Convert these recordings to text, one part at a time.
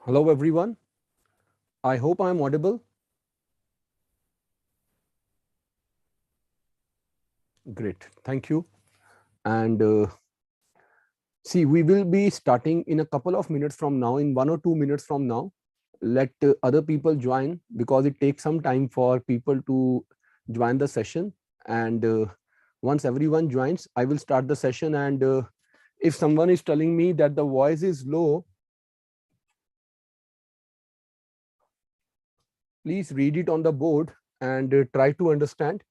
Hello everyone. I hope I am audible. Great. Thank you. And see, we will be starting in a couple of minutes from now, in 1 or 2 minutes from now. Let other people join because it takes some time for people to join the session. And once everyone joins, I will start the session. And if someone is telling me that the voice is low, please read it on the board and try to understand.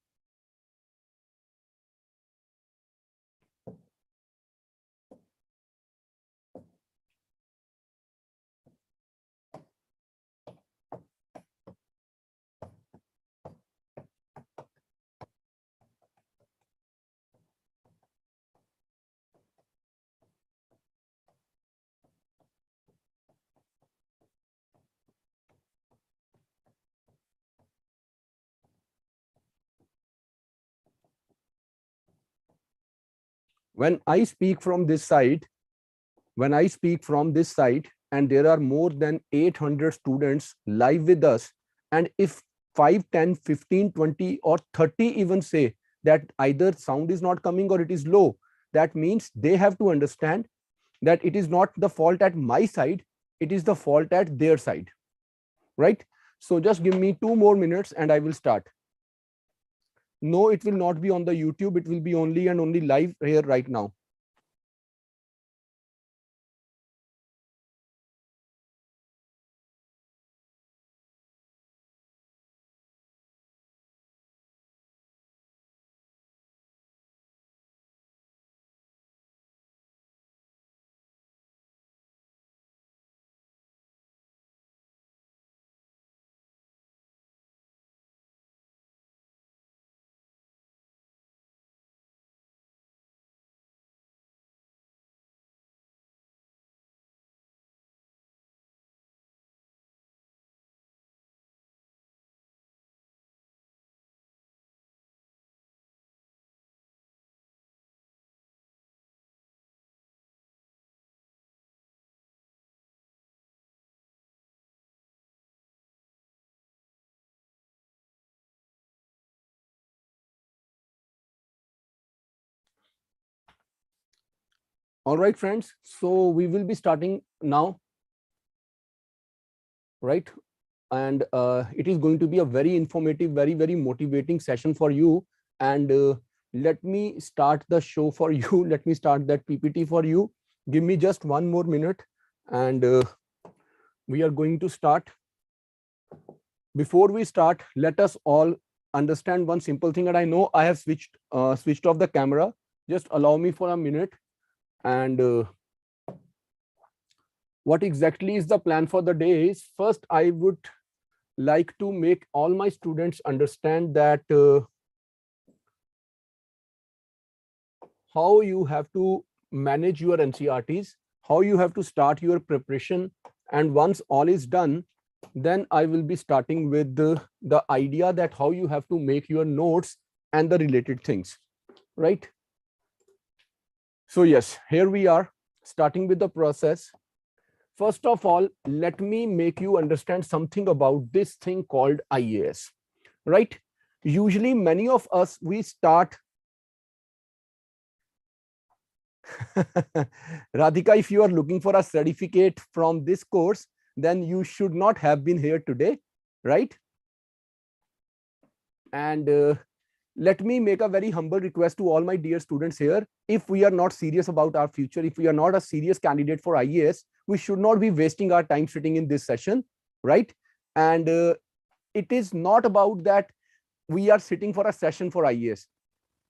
When I speak from this side, and there are more than 800 students live with us, and if 5, 10, 15, 20 or 30 even say that either sound is not coming or it is low, that means they have to understand that it is not the fault at my side, it is the fault at their side, right? So just give me 2 more minutes and I will start. No, it will not be on the YouTube, it will be only and only live here right now. All right, friends. So we will be starting now, right? And it is going to be a very informative, very, very motivating session for you. And let me start the show for you. Let me start that PPT for you. Give me just 1 more minute and we are going to start. Before we start, let us all understand one simple thing. And I know I have switched off the camera. Just allow me for a minute. And what exactly is the plan for the day is, first I would like to make all my students understand that how you have to manage your NCERTs, how you have to start your preparation. And once all is done, then I will be starting with the idea that how you have to make your notes and the related things, right? So yes, here we are starting with the process. First of all, let me make you understand something about this thing called IAS, right? Usually many of us, we start Radhika, if you are looking for a certificate from this course, then you should not have been here today, right? And let me make a very humble request to all my dear students here. If we are not serious about our future, if we are not a serious candidate for IAS, we should not be wasting our time sitting in this session, right? And it is not about that we are sitting for a session for IAS,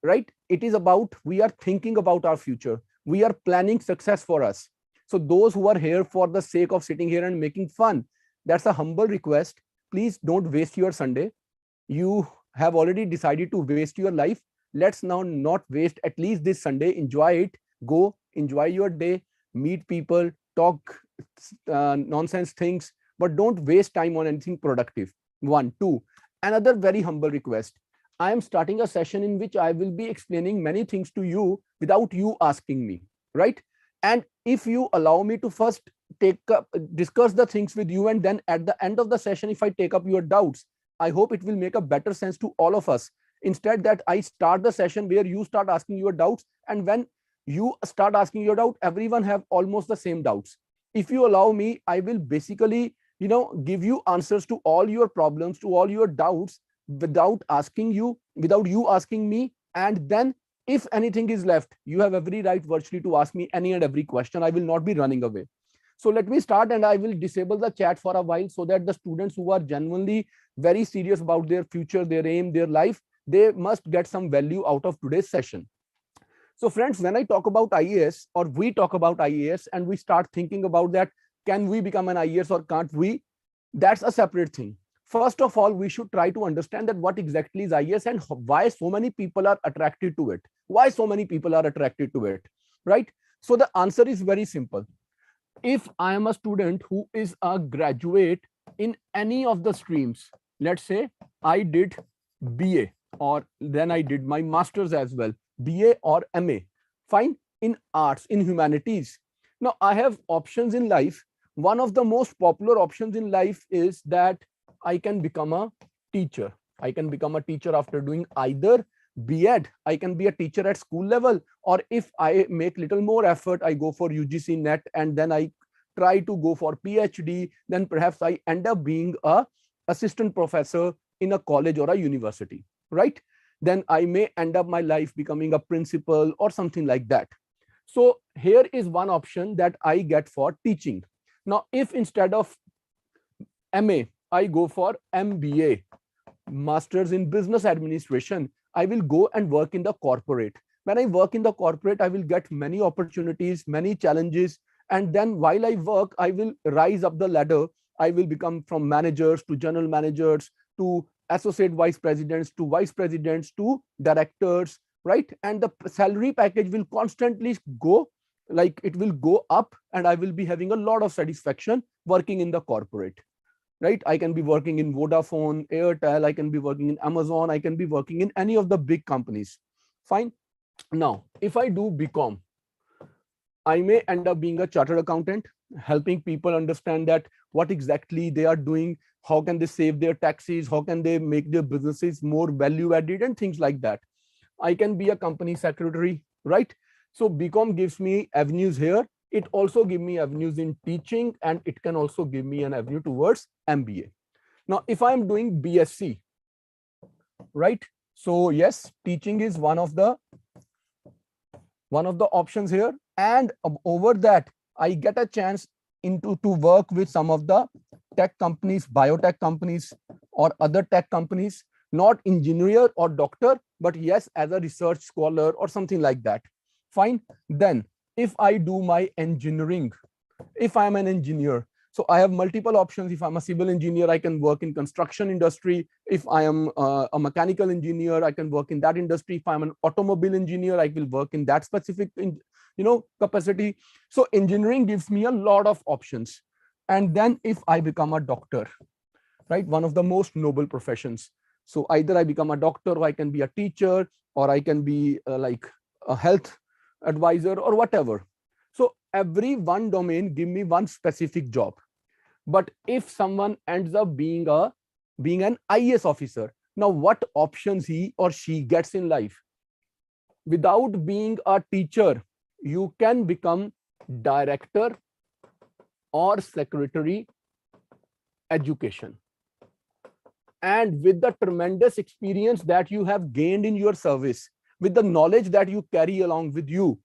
right? It is about we are thinking about our future. We are planning success for us. So those who are here for the sake of sitting here and making fun, that's a humble request. Please don't waste your Sunday. You have already decided to waste your life. Let's now not waste at least this Sunday. Enjoy it. Go enjoy your day. Meet people. Talk nonsense things, but don't waste time on anything productive. 1, 2. Another very humble request. I am starting a session in which I will be explaining many things to you without you asking me, right? And if you allow me to first discuss the things with you, and then at the end of the session, if I take up your doubts, I hope it will make a better sense to all of us. Instead that I start the session where you start asking your doubts, and when you start asking your doubt, everyone have almost the same doubts. If you allow me, I will basically, give you answers to all your problems, to all your doubts, without you asking me. And then if anything is left, you have every right virtually to ask me any and every question. I will not be running away. So let me start, and I will disable the chat for a while, so that the students who are genuinely very serious about their future, their aim, their life, they must get some value out of today's session. So friends, when I talk about IAS, or we talk about IAS, and we start thinking about that, can we become an IAS or can't we? That's a separate thing. First of all, we should try to understand that what exactly is IAS and why so many people are attracted to it. Why so many people are attracted to it, right? So the answer is very simple. If I am a student who is a graduate in any of the streams, let's say I did BA, or then I did my master's as well, BA or MA, fine, in arts, in humanities. Now I have options in life. One of the most popular options in life is that I can become a teacher. I can become a teacher after doing either B.Ed, I can be a teacher at school level, or if I make little more effort, I go for UGC NET, and then I try to go for PhD, then perhaps I end up being a assistant professor in a college or a university, right? Then I may end up my life becoming a principal or something like that. So here is one option that I get for teaching. Now, if instead of MA, I go for MBA, Masters in Business Administration, I will go and work in the corporate. When I work in the corporate, I will get many opportunities, many challenges. And then while I work, I will rise up the ladder. I will become from managers to general managers to associate vice presidents to vice presidents to directors, right? And the salary package will constantly go, like it will go up, and I will be having a lot of satisfaction working in the corporate. Right? I can be working in Vodafone, Airtel, I can be working in Amazon, I can be working in any of the big companies. Fine. Now, if I do BCom, I may end up being a chartered accountant, helping people understand that what exactly they are doing, how can they save their taxes, how can they make their businesses more value added, and things like that. I can be a company secretary, right? So BCom gives me avenues here. It also gives me avenues in teaching, and it can also give me an avenue towards MBA. Now, if I'm doing BSc, right? So yes, teaching is one of the options here. And over that, I get a chance to work with some of the tech companies, biotech companies, or other tech companies, not engineer or doctor, but yes, as a research scholar or something like that. Fine. Then if I do my engineering, if I'm an engineer, so I have multiple options. If I'm a civil engineer, I can work in construction industry. If I am a mechanical engineer, I can work in that industry. If I'm an automobile engineer, I will work in that specific, capacity. So engineering gives me a lot of options. And then if I become a doctor, right, one of the most noble professions. So either I become a doctor, or I can be a teacher, or I can be like a health advisor or whatever. So every one domain give me one specific job. But if someone ends up being an IAS officer, now what options he or she gets in life? Without being a teacher, you can become director or secretary education. And with the tremendous experience that you have gained in your service, with the knowledge that you carry along with you,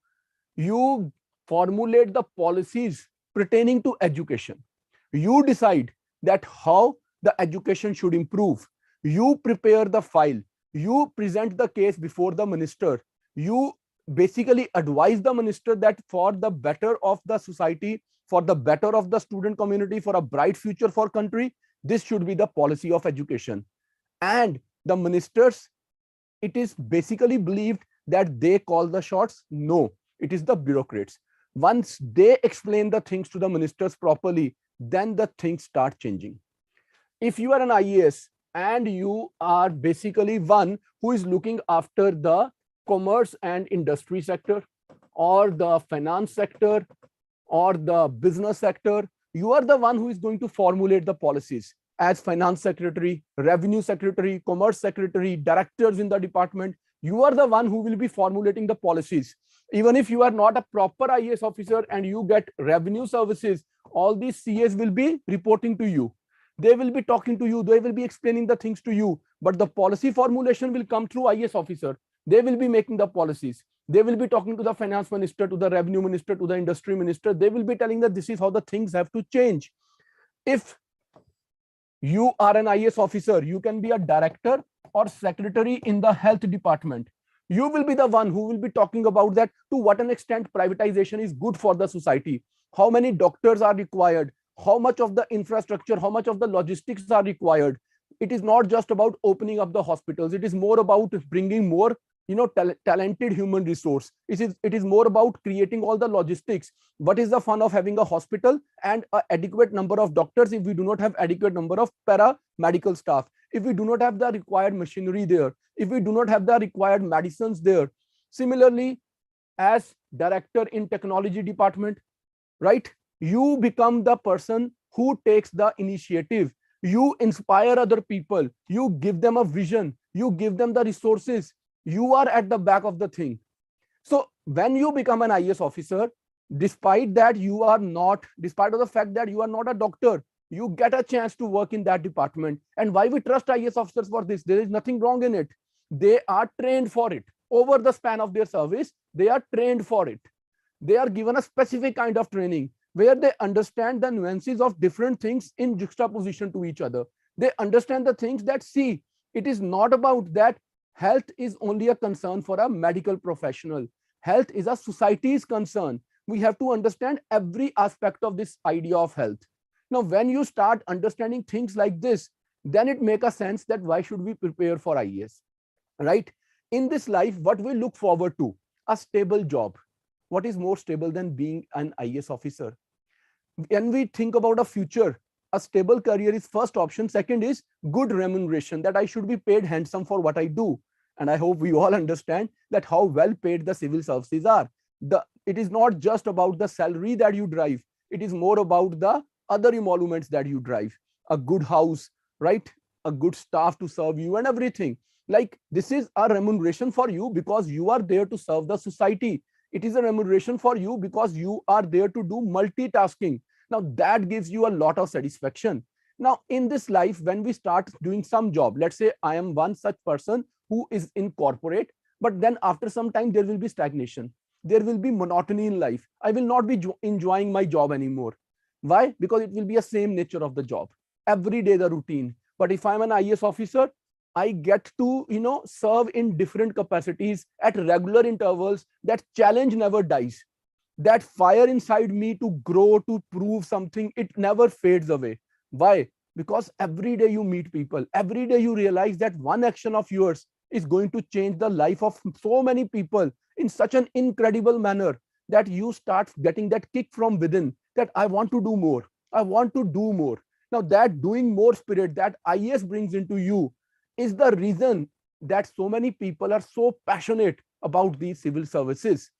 you formulate the policies pertaining to education. You decide that how the education should improve. You prepare the file. You present the case before the minister. You basically advise the minister that for the better of the society, for the better of the student community, for a bright future for country, this should be the policy of education. And the ministers, it is basically believed that they call the shots. No, it is the bureaucrats. Once they explain the things to the ministers properly, then the things start changing. If you are an IAS and you are basically one who is looking after the commerce and industry sector, or the finance sector, or the business sector, you are the one who is going to formulate the policies. As finance secretary, revenue secretary, commerce secretary, directors in the department, you are the one who will be formulating the policies. Even if you are not a proper IAS officer and you get revenue services, all these CAs will be reporting to you. They will be talking to you. They will be explaining the things to you. But the policy formulation will come through IAS officer. They will be making the policies. They will be talking to the finance minister, to the revenue minister, to the industry minister. They will be telling that this is how the things have to change. If you are an IAS officer, you can be a director or secretary in the health department. You will be the one who will be talking about that, to what an extent privatization is good for the society, how many doctors are required, how much of the infrastructure, how much of the logistics are required. It is not just about opening up the hospitals. It is more about bringing more talented human resource. It is more about creating all the logistics. What is the fun of having a hospital and an adequate number of doctors if we do not have adequate number of paramedical staff, if we do not have the required machinery there, if we do not have the required medicines there? Similarly, as director in technology department, right, you become the person who takes the initiative. You inspire other people, you give them a vision, you give them the resources. You are at the back of the thing. So when you become an IAS officer, despite that you are not, despite of the fact that you are not a doctor, you get a chance to work in that department. And why we trust IAS officers for this? There is nothing wrong in it. They are trained for it. Over the span of their service, they are trained for it. They are given a specific kind of training where they understand the nuances of different things in juxtaposition to each other. They understand the things that, see, it is not about that health is only a concern for a medical professional. Health is a society's concern. We have to understand every aspect of this idea of health. Now, when you start understanding things like this, then it makes a sense that why should we prepare for IAS, right? In this life, what we look forward to? A stable job. What is more stable than being an IAS officer? When we think about a future, a stable career is first option. Second is good remuneration, that I should be paid handsome for what I do. And I hope we all understand that how well paid the civil services are. It is not just about the salary that you drive. It is more about the other emoluments that you drive. A good house, right? A good staff to serve you and everything. Like, this is a remuneration for you because you are there to serve the society. It is a remuneration for you because you are there to do multitasking. Now, that gives you a lot of satisfaction. Now, in this life, when we start doing some job, let's say I am one such person who is in corporate, but then after some time, there will be stagnation. There will be monotony in life. I will not be enjoying my job anymore. Why? Because it will be the same nature of the job. Every day, the routine. But if I'm an IAS officer, I get to, serve in different capacities at regular intervals. That challenge never dies. That fire inside me to grow, to prove something, it never fades away. Why? Because every day you meet people. Every day you realize that one action of yours is going to change the life of so many people in such an incredible manner that you start getting that kick from within that I want to do more. I want to do more. Now, that doing more spirit that IAS brings into you is the reason that so many people are so passionate about these civil services.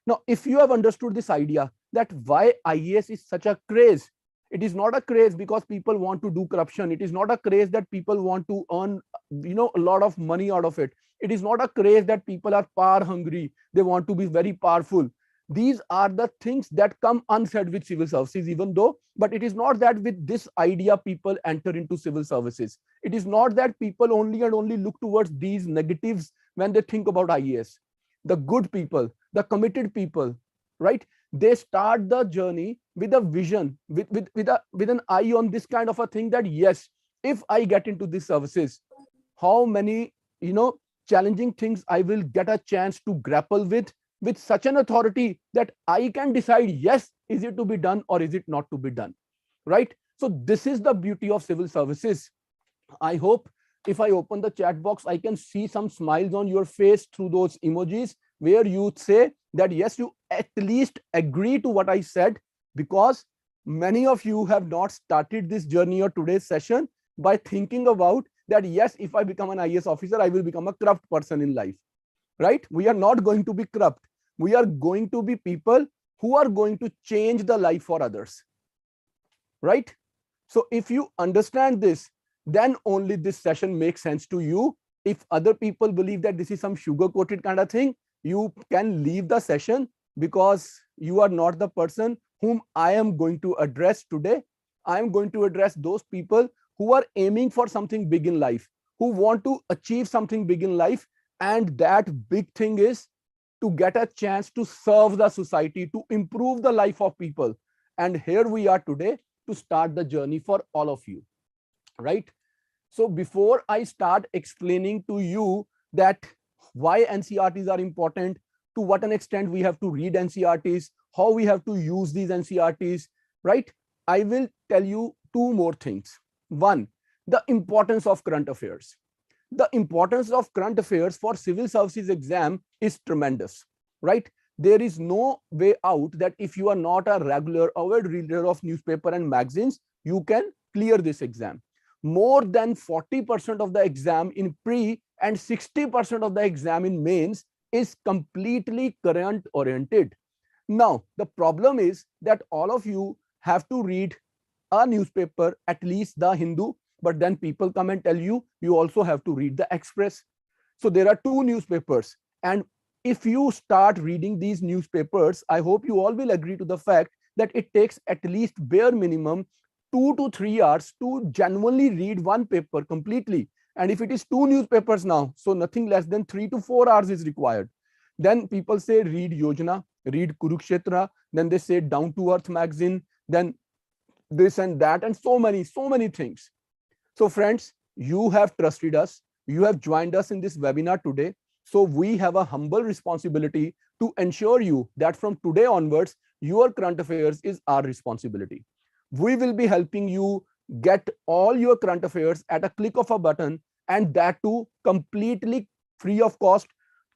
Now, if you have understood this idea that why IAS is such a craze, it is not a craze because people want to do corruption. It is not a craze that people want to earn, a lot of money out of it. It is not a craze that people are power hungry. They want to be very powerful. These are the things that come unsaid with civil services, even though, but it is not that with this idea people enter into civil services. It is not that people only and only look towards these negatives when they think about IAS. The good people, the committed people, right? They start the journey with a vision, with an eye on this kind of a thing that, yes, if I get into these services, how many, challenging things I will get a chance to grapple with such an authority that I can decide, yes, is it to be done or is it not to be done, right? So this is the beauty of civil services. I hope if I open the chat box, I can see some smiles on your face through those emojis where you say that, yes, you at least agree to what I said, because many of you have not started this journey or today's session by thinking about that, yes, if I become an IAS officer, I will become a corrupt person in life, right? We are not going to be corrupt. We are going to be people who are going to change the life for others, right? So if you understand this, then only this session makes sense to you. If other people believe that this is some sugar coated kind of thing, you can leave the session, because you are not the person whom I am going to address today. I am going to address those people who are aiming for something big in life, who want to achieve something big in life. And that big thing is to get a chance to serve the society, to improve the life of people. And here we are today to start the journey for all of you, right? So before I start explaining to you that why NCRTs are important, to what an extent we have to read NCRTs, how we have to use these NCRTs, right? I will tell you two more things. One, the importance of current affairs. The importance of current affairs for civil services exam is tremendous, right? There is no way out that if you are not a regular avid reader of newspaper and magazines, you can clear this exam. More than 40% of the exam in pre and 60% of the exam in mains is completely current oriented. Now, the problem is that all of you have to read a newspaper, at least the Hindu, but then people come and tell you, you also have to read the Express. So there are two newspapers. And if you start reading these newspapers, I hope you all will agree to the fact that it takes at least bare minimum 2 to 3 hours to genuinely read one paper completely. And if it is two newspapers now, so nothing less than 3 to 4 hours is required. Then people say read Yojana, read Kurukshetra, then they say Down to Earth magazine, then this and that, and so many things. So friends, you have trusted us, you have joined us in this webinar today. So we have a humble responsibility to ensure you that from today onwards, your current affairs is our responsibility. We will be helping you get all your current affairs at a click of a button, and that too completely free of cost,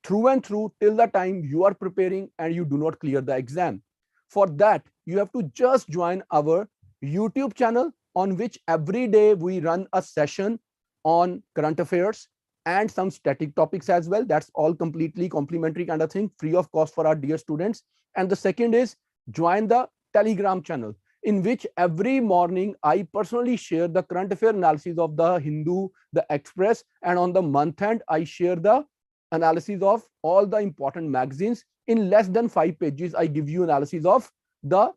through and through, till the time you are preparing and you do not clear the exam. For that, you have to just join our YouTube channel, on which every day we run a session on current affairs and some static topics as well. That's all completely complimentary kind of thing, free of cost for our dear students. And the second is join the Telegram channel, in which every morning I personally share the current affair analysis of the Hindu, the Express, and on the month end, I share the analysis of all the important magazines. In less than 5 pages, I give you analysis of the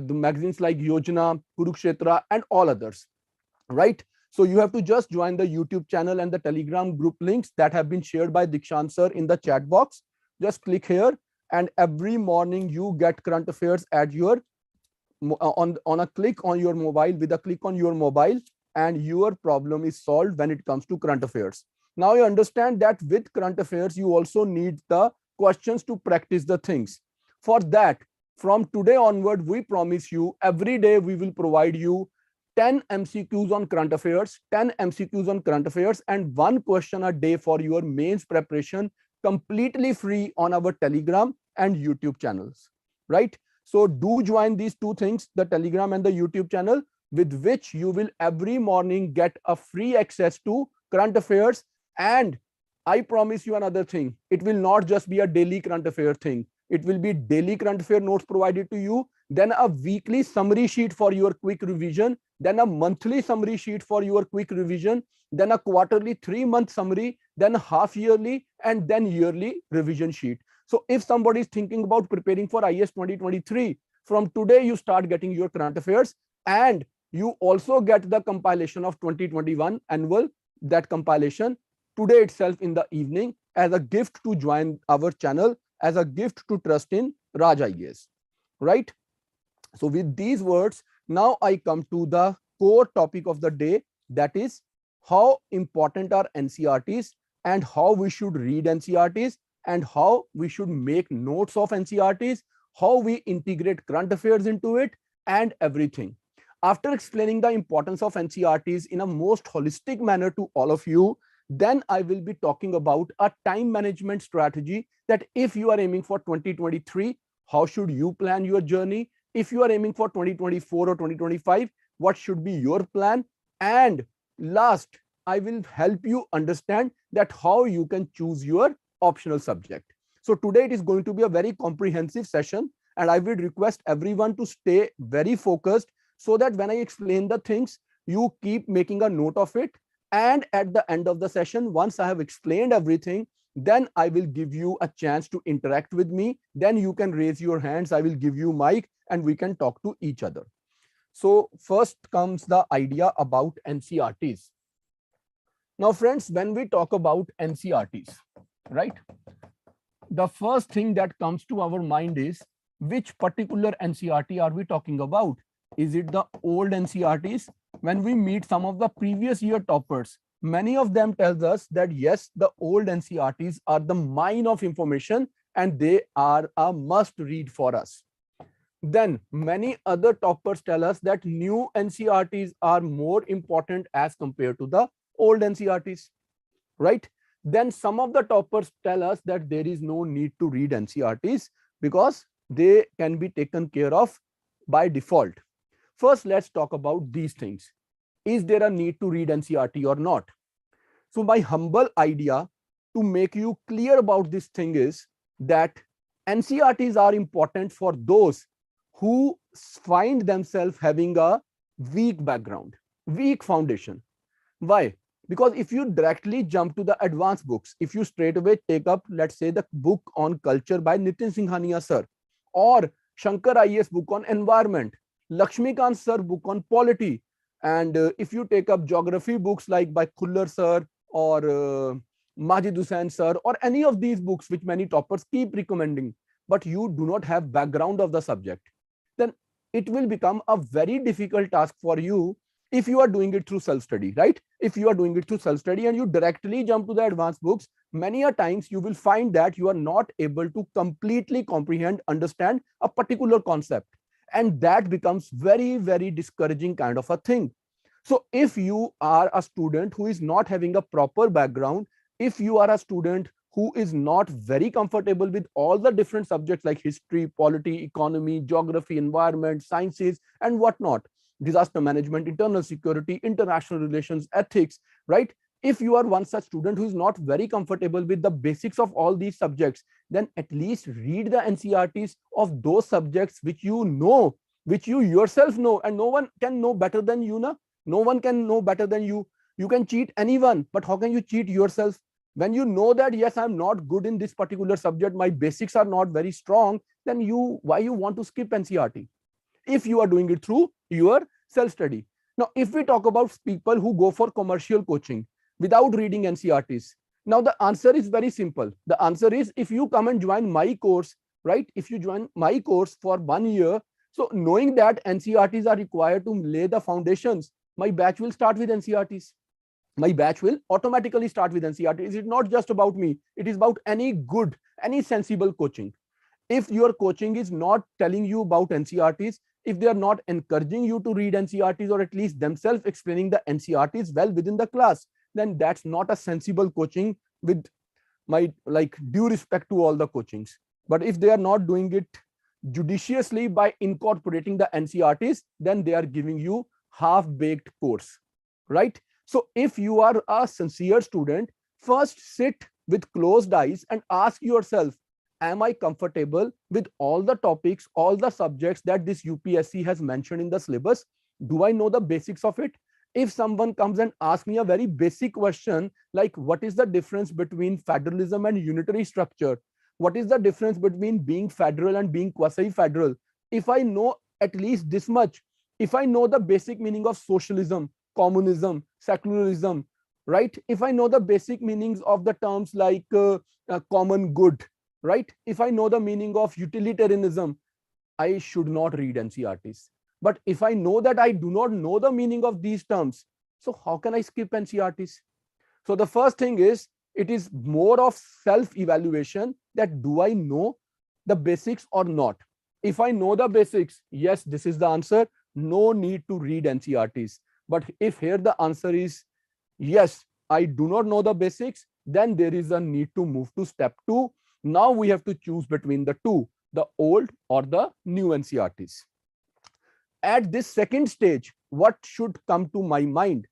magazines like Yojana, Kurukshetra, and all others, right? So you have to just join the YouTube channel and the Telegram group links that have been shared by Dikshant sir in the chat box. Just click here, and every morning you get current affairs at your on a click on your mobile, with a click on your mobile, and your problem is solved when it comes to current affairs. Now you understand that with current affairs, you also need the questions to practice the things. For that, from today onward, we promise you every day we will provide you 10 MCQs on current affairs, 10 MCQs on current affairs, and one question a day for your mains preparation, completely free on our Telegram and YouTube channels, right? So do join these two things, the Telegram and the YouTube channel, with which you will every morning get a free access to current affairs. And I promise you another thing, it will not just be a daily current affair thing. It will be daily current affair notes provided to you, then a weekly summary sheet for your quick revision, then a monthly summary sheet for your quick revision, then a quarterly 3-month summary, then a half yearly, and then yearly revision sheet. So if somebody is thinking about preparing for IS 2023, from today you start getting your current affairs, and you also get the compilation of 2021 annual, that compilation today itself in the evening, as a gift to join our channel, as a gift to trust in Raj IAS, right? So with these words, now I come to the core topic of the day, that is how important are NCRTs, and how we should read NCRTs, and how we should make notes of NCRTs, how we integrate current affairs into it, and everything. After explaining the importance of NCRTs in a most holistic manner to all of you, then I will be talking about a time management strategy, that if you are aiming for 2023, how should you plan your journey? If you are aiming for 2024 or 2025, what should be your plan? And last, I will help you understand that how you can choose your optional subject. So today it is going to be a very comprehensive session, And I would request everyone to stay very focused so that when I explain the things, you keep making a note of it. And at the end of the session, once I have explained everything, then I will give you a chance to interact with me. Then you can raise your hands. I will give you mic and we can talk to each other. So first comes the idea about NCRTs. Now, friends, when we talk about NCRTs, right, the first thing that comes to our mind is which particular NCRT are we talking about? Is it the old NCRTs? When we meet some of the previous year toppers, many of them tells us that yes, the old NCRTs are the mine of information and they are a must read for us. Then many other toppers tell us that new NCRTs are more important as compared to the old NCRTs, right? Then some of the toppers tell us that there is no need to read NCRTs because they can be taken care of by default. First, let's talk about these things. Is there a need to read NCRT or not? So my humble idea to make you clear about this thing is that NCRTs are important for those who find themselves having a weak background, weak foundation. Why? Because if you directly jump to the advanced books, if you straight away take up, let's say, the book on culture by Nitin Singhania sir, or Shankar IAS book on environment, Lakshmikant sir book on polity, and if you take up geography books like by Khullar sir or Majid Hussain sir, or any of these books which many toppers keep recommending, but you do not have background of the subject, then it will become a very difficult task for you if you are doing it through self-study, right? If you are doing it through self-study and you directly jump to the advanced books, many a times you will find that you are not able to completely comprehend, understand a particular concept. And that becomes very, very discouraging kind of a thing. So if you are a student who is not having a proper background, if you are a student who is not very comfortable with all the different subjects like history, polity, economy, geography, environment, sciences, and whatnot, disaster management, internal security, international relations, ethics, right? If you are one such student who is not very comfortable with the basics of all these subjects, then at least read the NCRTs of those subjects which you know, which you yourself know, and no one can know better than you. No one can know better than you. You can cheat anyone, but how can you cheat yourself? When you know that, yes, I'm not good in this particular subject, my basics are not very strong, then why you want to skip NCRT? If you are doing it through your self-study. Now, if we talk about people who go for commercial coaching without reading NCRTs, now the answer is very simple. The answer is if you come and join my course, right? If you join my course for 1 year, so knowing that NCRTs are required to lay the foundations, my batch will start with NCRTs. My batch will automatically start with NCRTs. It is not just about me. It is about any good, any sensible coaching. If your coaching is not telling you about NCRTs, if they are not encouraging you to read NCRTs or at least themselves explaining the NCRTs well within the class, then that's not a sensible coaching, with my due respect to all the coachings. But if they are not doing it judiciously by incorporating the NCRTs, then they are giving you half-baked course, right? So if you are a sincere student, first sit with closed eyes and ask yourself, am I comfortable with all the topics, all the subjects that this UPSC has mentioned in the syllabus? Do I know the basics of it? If someone comes and asks me a very basic question, like what is the difference between federalism and unitary structure? What is the difference between being federal and being quasi-federal? If I know at least this much, if I know the basic meaning of socialism, communism, secularism, right? If I know the basic meanings of the terms like common good, right? If I know the meaning of utilitarianism, I should not read NCRTs. But if I know that I do not know the meaning of these terms, so how can I skip NCRTs? So the first thing is, it is more of self-evaluation that do I know the basics or not? If I know the basics, yes, this is the answer. No need to read NCRTs. But if here the answer is yes, I do not know the basics, then there is a need to move to step 2. Now we have to choose between the two, the old or the new NCRTs. At this second stage, what should come to my mind?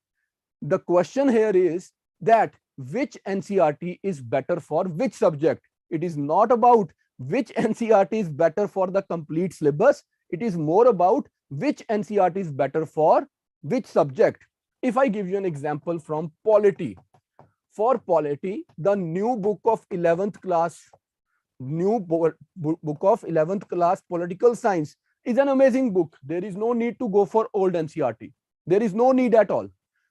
The question here is that which NCRT is better for which subject? It is not about which NCERT is better for the complete syllabus. It is more about which NCERT is better for which subject. If I give you an example from polity, for polity, the new book of 11th class, book of 11th class political science is an amazing book. There is no need to go for old NCERT. There is no need at all.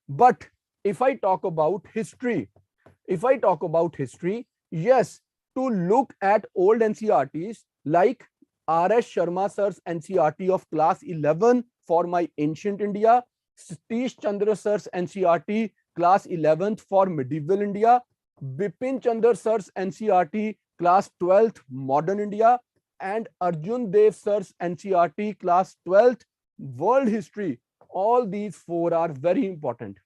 But if I talk about history, yes, to look at old NCERTs like R.S. Sharma sir's NCERT of class 11 for my ancient India, Satish Chandra sir's NCERT class 11th for medieval India, Bipin Chandra sir's NCERT class 12th modern India, and Arjun Dev sir's NCERT class 12th world history. All these four are very important.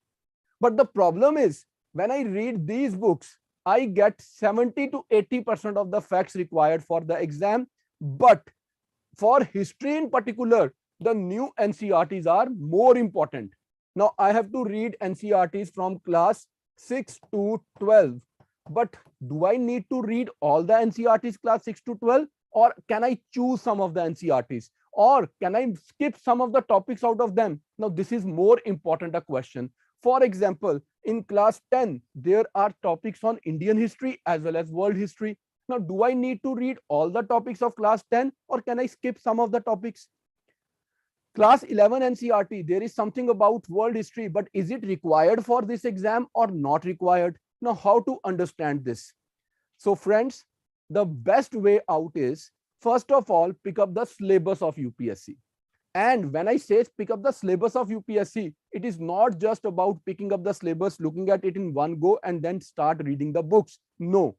But the problem is, when I read these books, I get 70 to 80% of the facts required for the exam. But for history in particular, the new NCERTs are more important. Now I have to read NCERTs from class 6 to 12. But do I need to read all the NCERTs class 6 to 12? Or can I choose some of the NCERTs? Or can I skip some of the topics out of them? Now this is more important a question. For example, in class 10, there are topics on Indian history as well as world history. Now, do I need to read all the topics of class 10 or can I skip some of the topics? Class 11 NCERT, there is something about world history, but is it required for this exam or not required? Now, how to understand this? So friends, the best way out is, first of all, pick up the syllabus of UPSC. And when I say pick up the syllabus of UPSC, it is not just about picking up the syllabus, looking at it in one go and then start reading the books. No,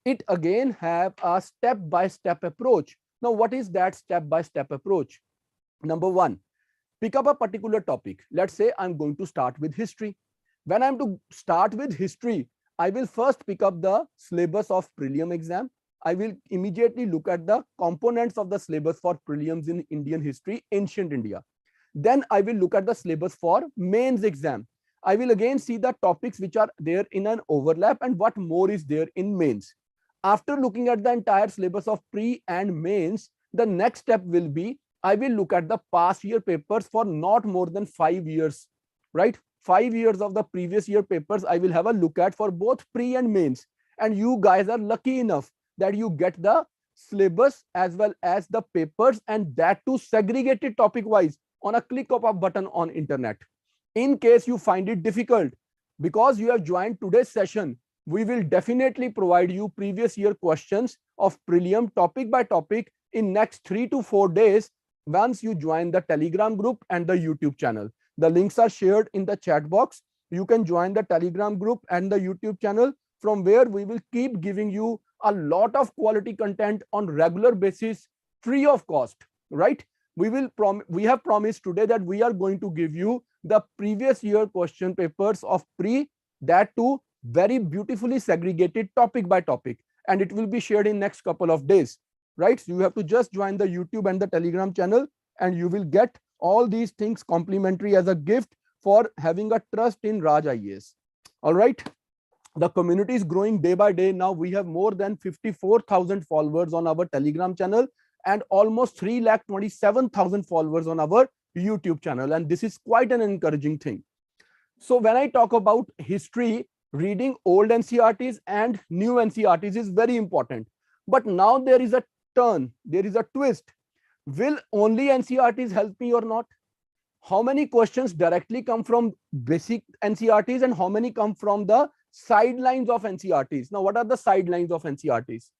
it again have a step-by-step approach. Now, what is that step-by-step approach? Number one, pick up a particular topic. Let's say I'm going to start with history. When I'm to start with history, I will first pick up the syllabus of prelim exam. I will immediately look at the components of the syllabus for prelims in Indian history, ancient India. Then I will look at the syllabus for mains exam. I will again see the topics which are there in an overlap and what more is there in mains. After looking at the entire syllabus of pre and mains, the next step will be, I will look at the past year papers for not more than 5 years, right? 5 years of the previous year papers I will have a look at for both pre and mains. And you guys are lucky enough that you get the syllabus as well as the papers, and that too segregated topic wise on a click of a button on internet. In case you find it difficult, because you have joined today's session, we will definitely provide you previous year questions of prelim topic by topic in next 3 to 4 days once you join the Telegram group and the YouTube channel. The links are shared in the chat box. You can join the Telegram group and the YouTube channel, from where we will keep giving you a lot of quality content on regular basis, free of cost, right? We have promised today that we are going to give you the previous year question papers of pre, that too very beautifully segregated topic by topic, and it will be shared in next couple of days, right? So you have to just join the YouTube and the Telegram channel and you will get all these things complimentary as a gift for having a trust in Raj IAS. All right. The community is growing day by day. Now we have more than 54,000 followers on our Telegram channel and almost 3,27,000 followers on our YouTube channel. And this is quite an encouraging thing. So when I talk about history, reading old NCERTs and new NCERTs is very important. But now there is a turn, there is a twist. Will only NCERTs help me or not? How many questions directly come from basic NCERTs and how many come from the sidelines of NCERTs? Now, what are the sidelines of NCERTs?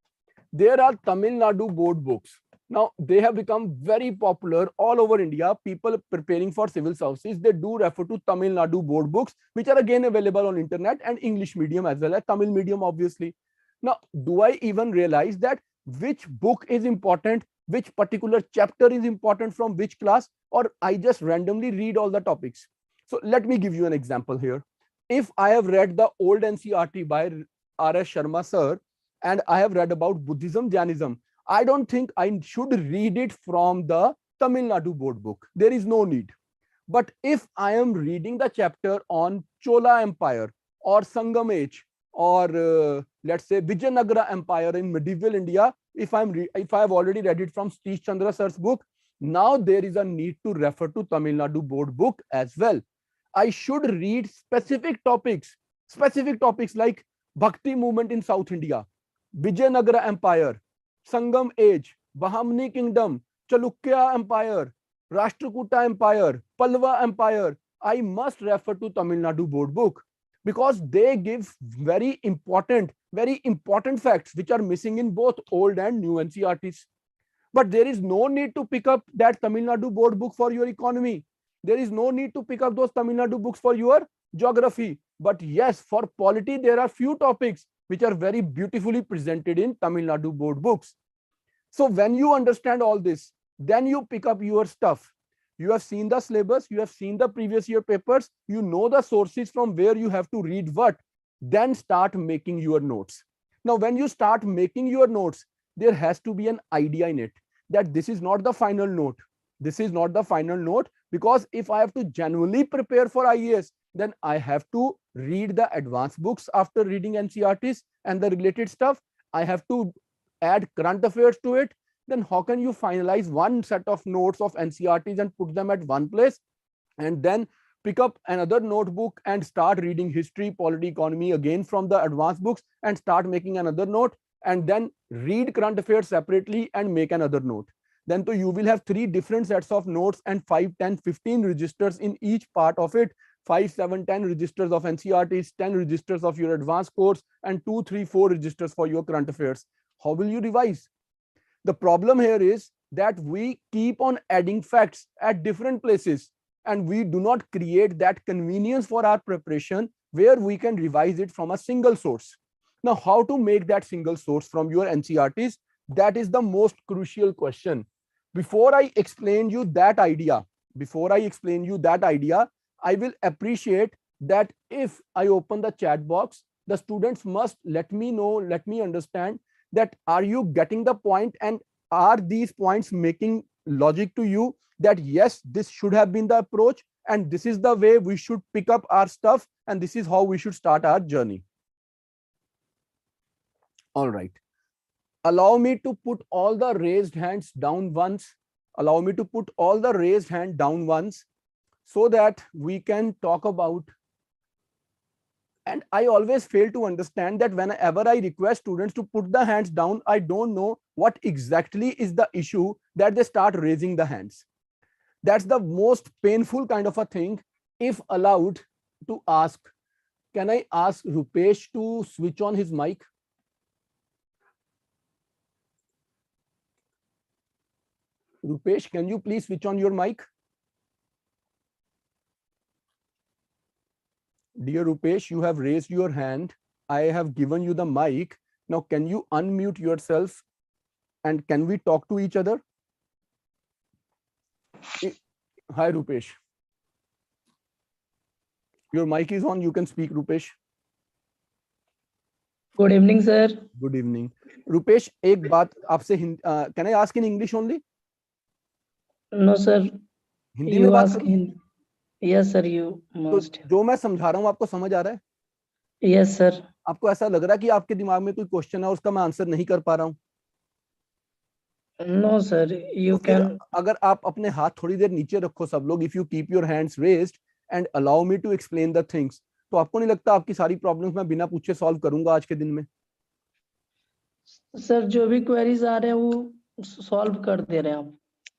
There are Tamil Nadu board books. Now, they have become very popular all over India. People preparing for civil services, they do refer to Tamil Nadu board books, which are again available on internet, and English medium as well as Tamil medium, obviously. Now, do I even realize that which book is important, which particular chapter is important from which class, or I just randomly read all the topics? So let me give you an example here. If I have read the old NCERT by R.S. Sharma sir, and I have read about Buddhism, Jainism, I don't think I should read it from the Tamil Nadu board book. There is no need. But if I am reading the chapter on Chola Empire or Sangam Age or let's say Vijayanagara Empire in medieval India, if I have already read it from Satish Chandra sir's book, now there is a need to refer to Tamil Nadu board book as well. I should read specific topics like Bhakti movement in South India, Vijayanagara Empire, Sangam age, Bahamni kingdom, Chalukya empire, Rashtrakuta empire, Palwa empire. I must refer to Tamil Nadu board book because they give very important facts which are missing in both old and new NCERTs. But there is no need to pick up that Tamil Nadu board book for your economy. There is no need to pick up those Tamil Nadu books for your geography. But yes, for polity, there are few topics which are very beautifully presented in Tamil Nadu board books. So when you understand all this, then you pick up your stuff. You have seen the syllabus, you have seen the previous year papers, you know the sources from where you have to read what, then start making your notes. Now, when you start making your notes, there has to be an idea in it that this is not the final note. This is not the final note, because if I have to genuinely prepare for IAS, then I have to read the advanced books after reading NCERTs and the related stuff. I have to add current affairs to it. Then how can you finalize one set of notes of NCERTs and put them at one place and then pick up another notebook and start reading history, polity, economy again from the advanced books and start making another note, and then read current affairs separately and make another note? Then so you will have 3 different sets of notes and 5, 10, 15 registers in each part of it. 5, 7, 10 registers of NCERTs, 10 registers of your advanced course, and 2, 3, 4 registers for your current affairs. How will you revise? The problem here is that we keep on adding facts at different places and we do not create that convenience for our preparation where we can revise it from a single source. Now, how to make that single source from your NCERTs? That is the most crucial question. Before I explain you that idea, I will appreciate that if I open the chat box, the students must let me know, let me understand that are you getting the point and are these points making logic to you that yes, this should have been the approach and this is the way we should pick up our stuff and this is how we should start our journey. All right. Allow me to put all the raised hands down once. Allow me to put all the raised hand down once so that we can talk about. And I always fail to understand that whenever I request students to put the hands down, I don't know what exactly is the issue that they start raising the hands. That's the most painful kind of a thing. If allowed to ask, can I ask Rupesh to switch on his mic? Rupesh, can you please switch on your mic? Dear Rupesh, you have raised your hand. I have given you the mic. Now, can you unmute yourself and can we talk to each other? Hi, Rupesh. Your mic is on. You can speak, Rupesh. Good evening, sir. Good evening. Rupesh, एक बात आपसे can I ask in English only? No, sir. Hindi में बात करूं? Yes, sir. You must. तो जो मैं समझा रहा हूँ आपको समझ आ रहा है? Yes, sir. आपको ऐसा लग रहा है कि आपके दिमाग में कोई क्वेश्चन है उसका मैं आंसर नहीं कर पा रहा हूँ? No, sir. You can. अगर आप अपने हाथ थोड़ी देर नीचे रखो सब लोग, if you keep your hands raised and allow me to explain the things, तो आपको नहीं लगता आपकी सारी प्रॉब्लम्स मैं बिना पूछे सॉल्व करूंगा आज के दिन में? सर जो भी क्वेरीज आ रहे हैं वो सॉल्व कर दे रहे हैं आप.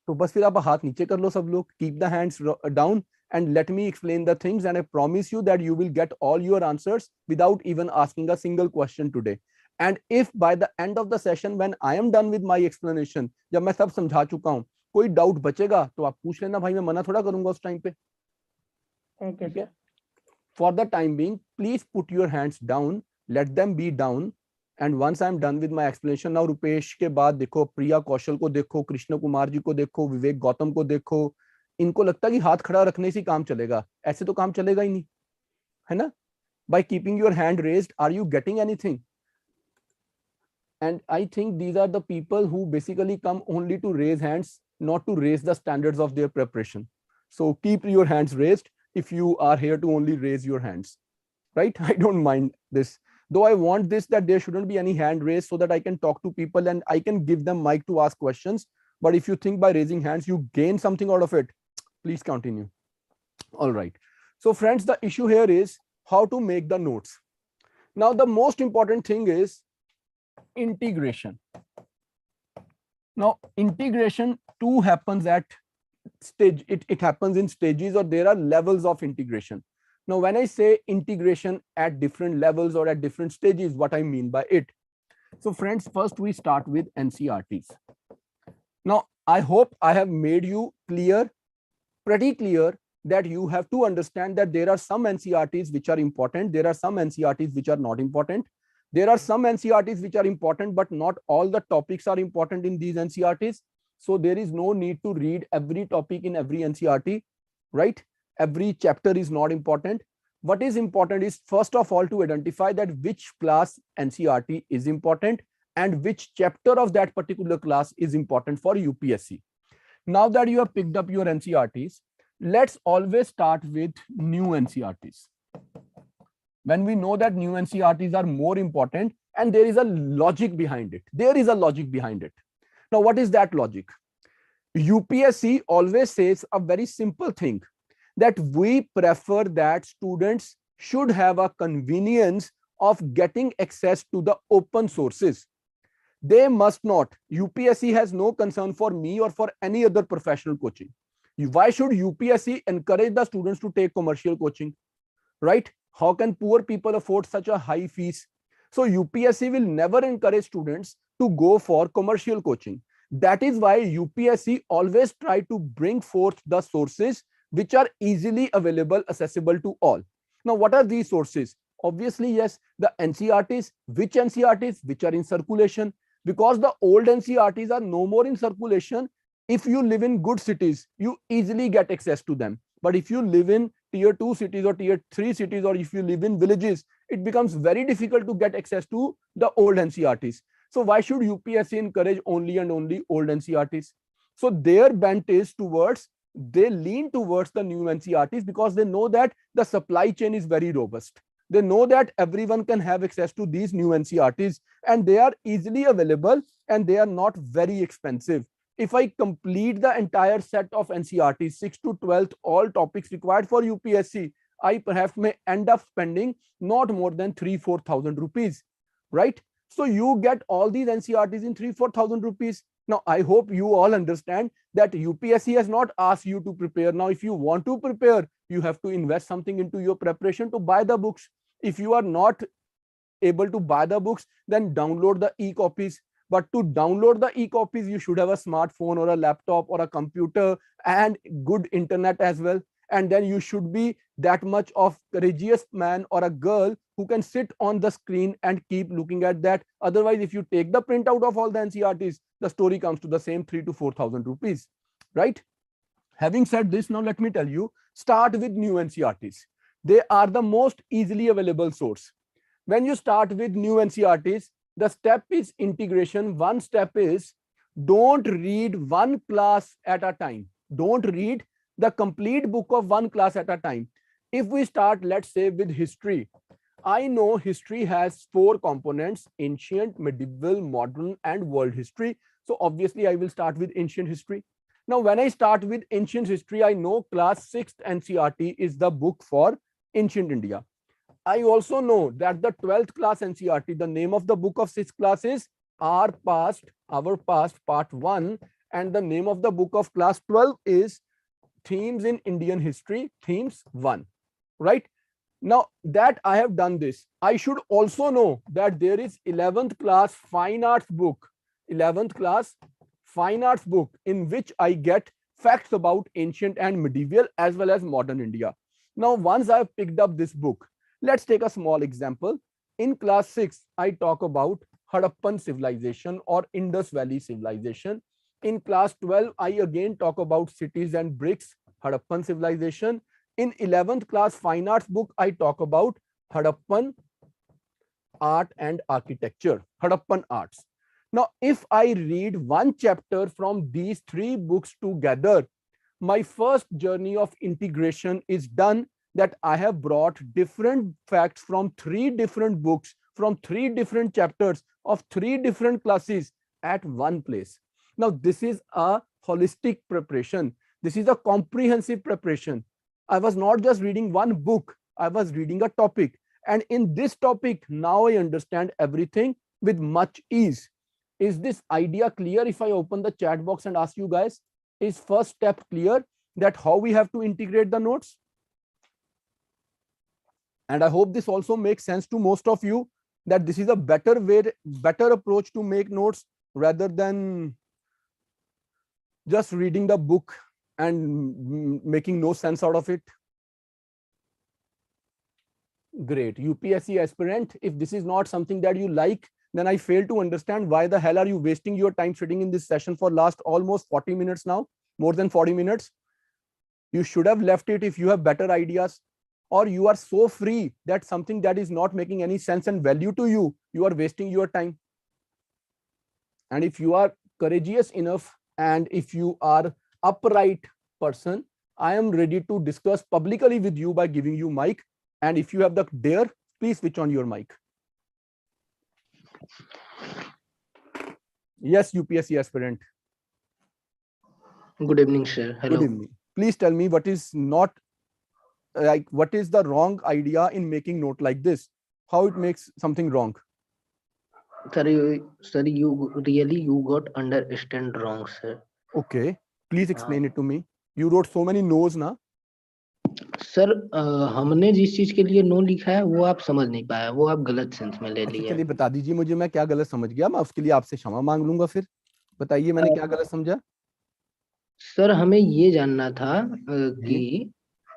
तो बस फिर आप हाथ नीचे कर लो सब लोग. Keep the hands down and let me explain the things, and I promise you that you will get all your answers without even asking a single question today. And if by the end of the session, when I am done with my explanation, जब मैं सब समझा चुका हूँ, कोई doubt बचेगा तो आप पूछ लेना भाई, मैं मना थोड़ा करूंगा उस टाइम पे. Okay. For the time being, please put your hands down, let them be down. And once I'm done with my explanation, now Rupesh के बाद देखो प्रिया कौशल को देखो, कृष्ण कुमार जी को देखो, विवेक गौतम को देखो. इनको लगता है कि हाथ खड़ा रखने से काम चलेगा. ऐसे तो काम चलेगा ही नहीं, है ना? By keeping your hand raised, are you getting anything? And I think these are the people who basically come only to raise hands, not to raise the standards of their preparation. So keep your hands raised if you are here to only raise your hands, right? I don't mind this. Though I want this, that there shouldn't be any hand raised so that I can talk to people and I can give them mic to ask questions. But if you think by raising hands, you gain something out of it, please continue. All right. So friends, the issue here is how to make the notes. Now, the most important thing is integration. Now, integration too happens at stage, it happens in stages, or there are levels of integration. Now, when I say integration at different levels or at different stages, what I mean by it. So friends, first we start with NCERTs. Now, I hope I have made you clear, pretty clear, that you have to understand that there are some NCERTs which are important. There are some NCERTs which are not important. There are some NCERTs which are important, but not all the topics are important in these NCERTs. So there is no need to read every topic in every NCERT, right? Every chapter is not important. What is important is, first of all, to identify that which class NCERT is important and which chapter of that particular class is important for UPSC. Now that you have picked up your NCERTs, let's always start with new NCERTs. When we know that new NCERTs are more important, and there is a logic behind it. There is a logic behind it. Now, what is that logic? UPSC always says a very simple thing, that we prefer that students should have a convenience of getting access to the open sources. They must not. UPSC has no concern for me or for any other professional coaching. Why should UPSC encourage the students to take commercial coaching, right? How can poor people afford such a high fees? So UPSC will never encourage students to go for commercial coaching. That is why UPSC always try to bring forth the sources which are easily available, accessible to all. Now, what are these sources? Obviously, yes, the NCERTs. Which NCERTs? Which are in circulation, because the old NCERTs are no more in circulation. If you live in good cities, you easily get access to them. But if you live in tier 2 cities or tier 3 cities, or if you live in villages, it becomes very difficult to get access to the old NCERTs. So why should UPSC encourage only and only old NCERTs? So their bent is towards, they lean towards the new NCERTs because they know that the supply chain is very robust. They know that everyone can have access to these new NCERTs, and they are easily available and they are not very expensive. If I complete the entire set of NCERTs, 6th to 12th, all topics required for UPSC, I perhaps may end up spending not more than 3,000-4,000 rupees, right? So you get all these NCERTs in 3,000-4,000 rupees. Now, I hope you all understand that UPSC has not asked you to prepare. Now, if you want to prepare, you have to invest something into your preparation to buy the books. If you are not able to buy the books, then download the e-copies. But to download the e-copies, you should have a smartphone or a laptop or a computer and good internet as well. And then you should be that much of courageous man or a girl who can sit on the screen and keep looking at that. Otherwise, if you take the printout of all the NCERTs, the story comes to the same 3,000 to 4,000 rupees, right? Having said this, now let me tell you, start with new NCERTs. They are the most easily available source. When you start with new NCERTs, the step is integration. One step is, don't read one class at a time. Don't read the complete book of one class at a time. If we start, let's say, with history, I know history has 4 components: ancient, medieval, modern, and world history. So obviously I will start with ancient history. Now, when I start with ancient history, I know class 6th NCERT is the book for ancient India. I also know that the 12th class NCERT, the name of the book of 6th class is Our Past, Part 1, and the name of the book of class 12 is Themes in Indian History, Themes 1, right? Now that I have done this, I should also know that there is 11th class fine arts book, 11th class fine arts book, in which I get facts about ancient and medieval as well as modern India. Now, once I have picked up this book, let's take a small example. In class 6, I talk about Harappan civilization or Indus Valley civilization. In class 12, I again talk about cities and bricks, Harappan civilization. In 11th class fine arts book, I talk about Harappan art and architecture, Harappan arts. Now, if I read one chapter from these 3 books together, my first journey of integration is done, that I have brought different facts from 3 different books from 3 different chapters of 3 different classes at one place. Now, this is a holistic preparation. This is a comprehensive preparation. I was not just reading one book, I was reading a topic. And in this topic, now I understand everything with much ease. Is this idea clear? If I open the chat box and ask you guys, is first step clear that how we have to integrate the notes? And I hope this also makes sense to most of you, that this is a better way, better approach to make notes rather than just reading the book and making no sense out of it. Great. UPSC aspirant, if this is not something that you like, then I fail to understand why the hell are you wasting your time sitting in this session for last almost 40 minutes now, more than 40 minutes. You should have left it if you have better ideas, or you are so free that something that is not making any sense and value to you, you are wasting your time. And if you are courageous enough and if you are upright person, I am ready to discuss publicly with you by giving you mic. And if you have the dare, please switch on your mic. Yes, UPSC aspirant. Good evening, sir. Hello. Good evening. Please tell me what is not like, what is the wrong idea in making note like this? How it makes something wrong? Sir, you got understand wrong, sir. Okay, please explain it to me. You wrote so many no's ना? Sir हमने जिस चीज के लिए no लिखा है वो आप समझ नहीं पाया, वो आप गलत सेंस में ले लिए। चलिए बता दीजिए मुझे, मैं क्या गलत समझ गया, मैं उसके लिए आपसे क्षमा मांग लूंगा। फिर बताइए मैंने क्या गलत समझा। सर हमें ये जानना था कि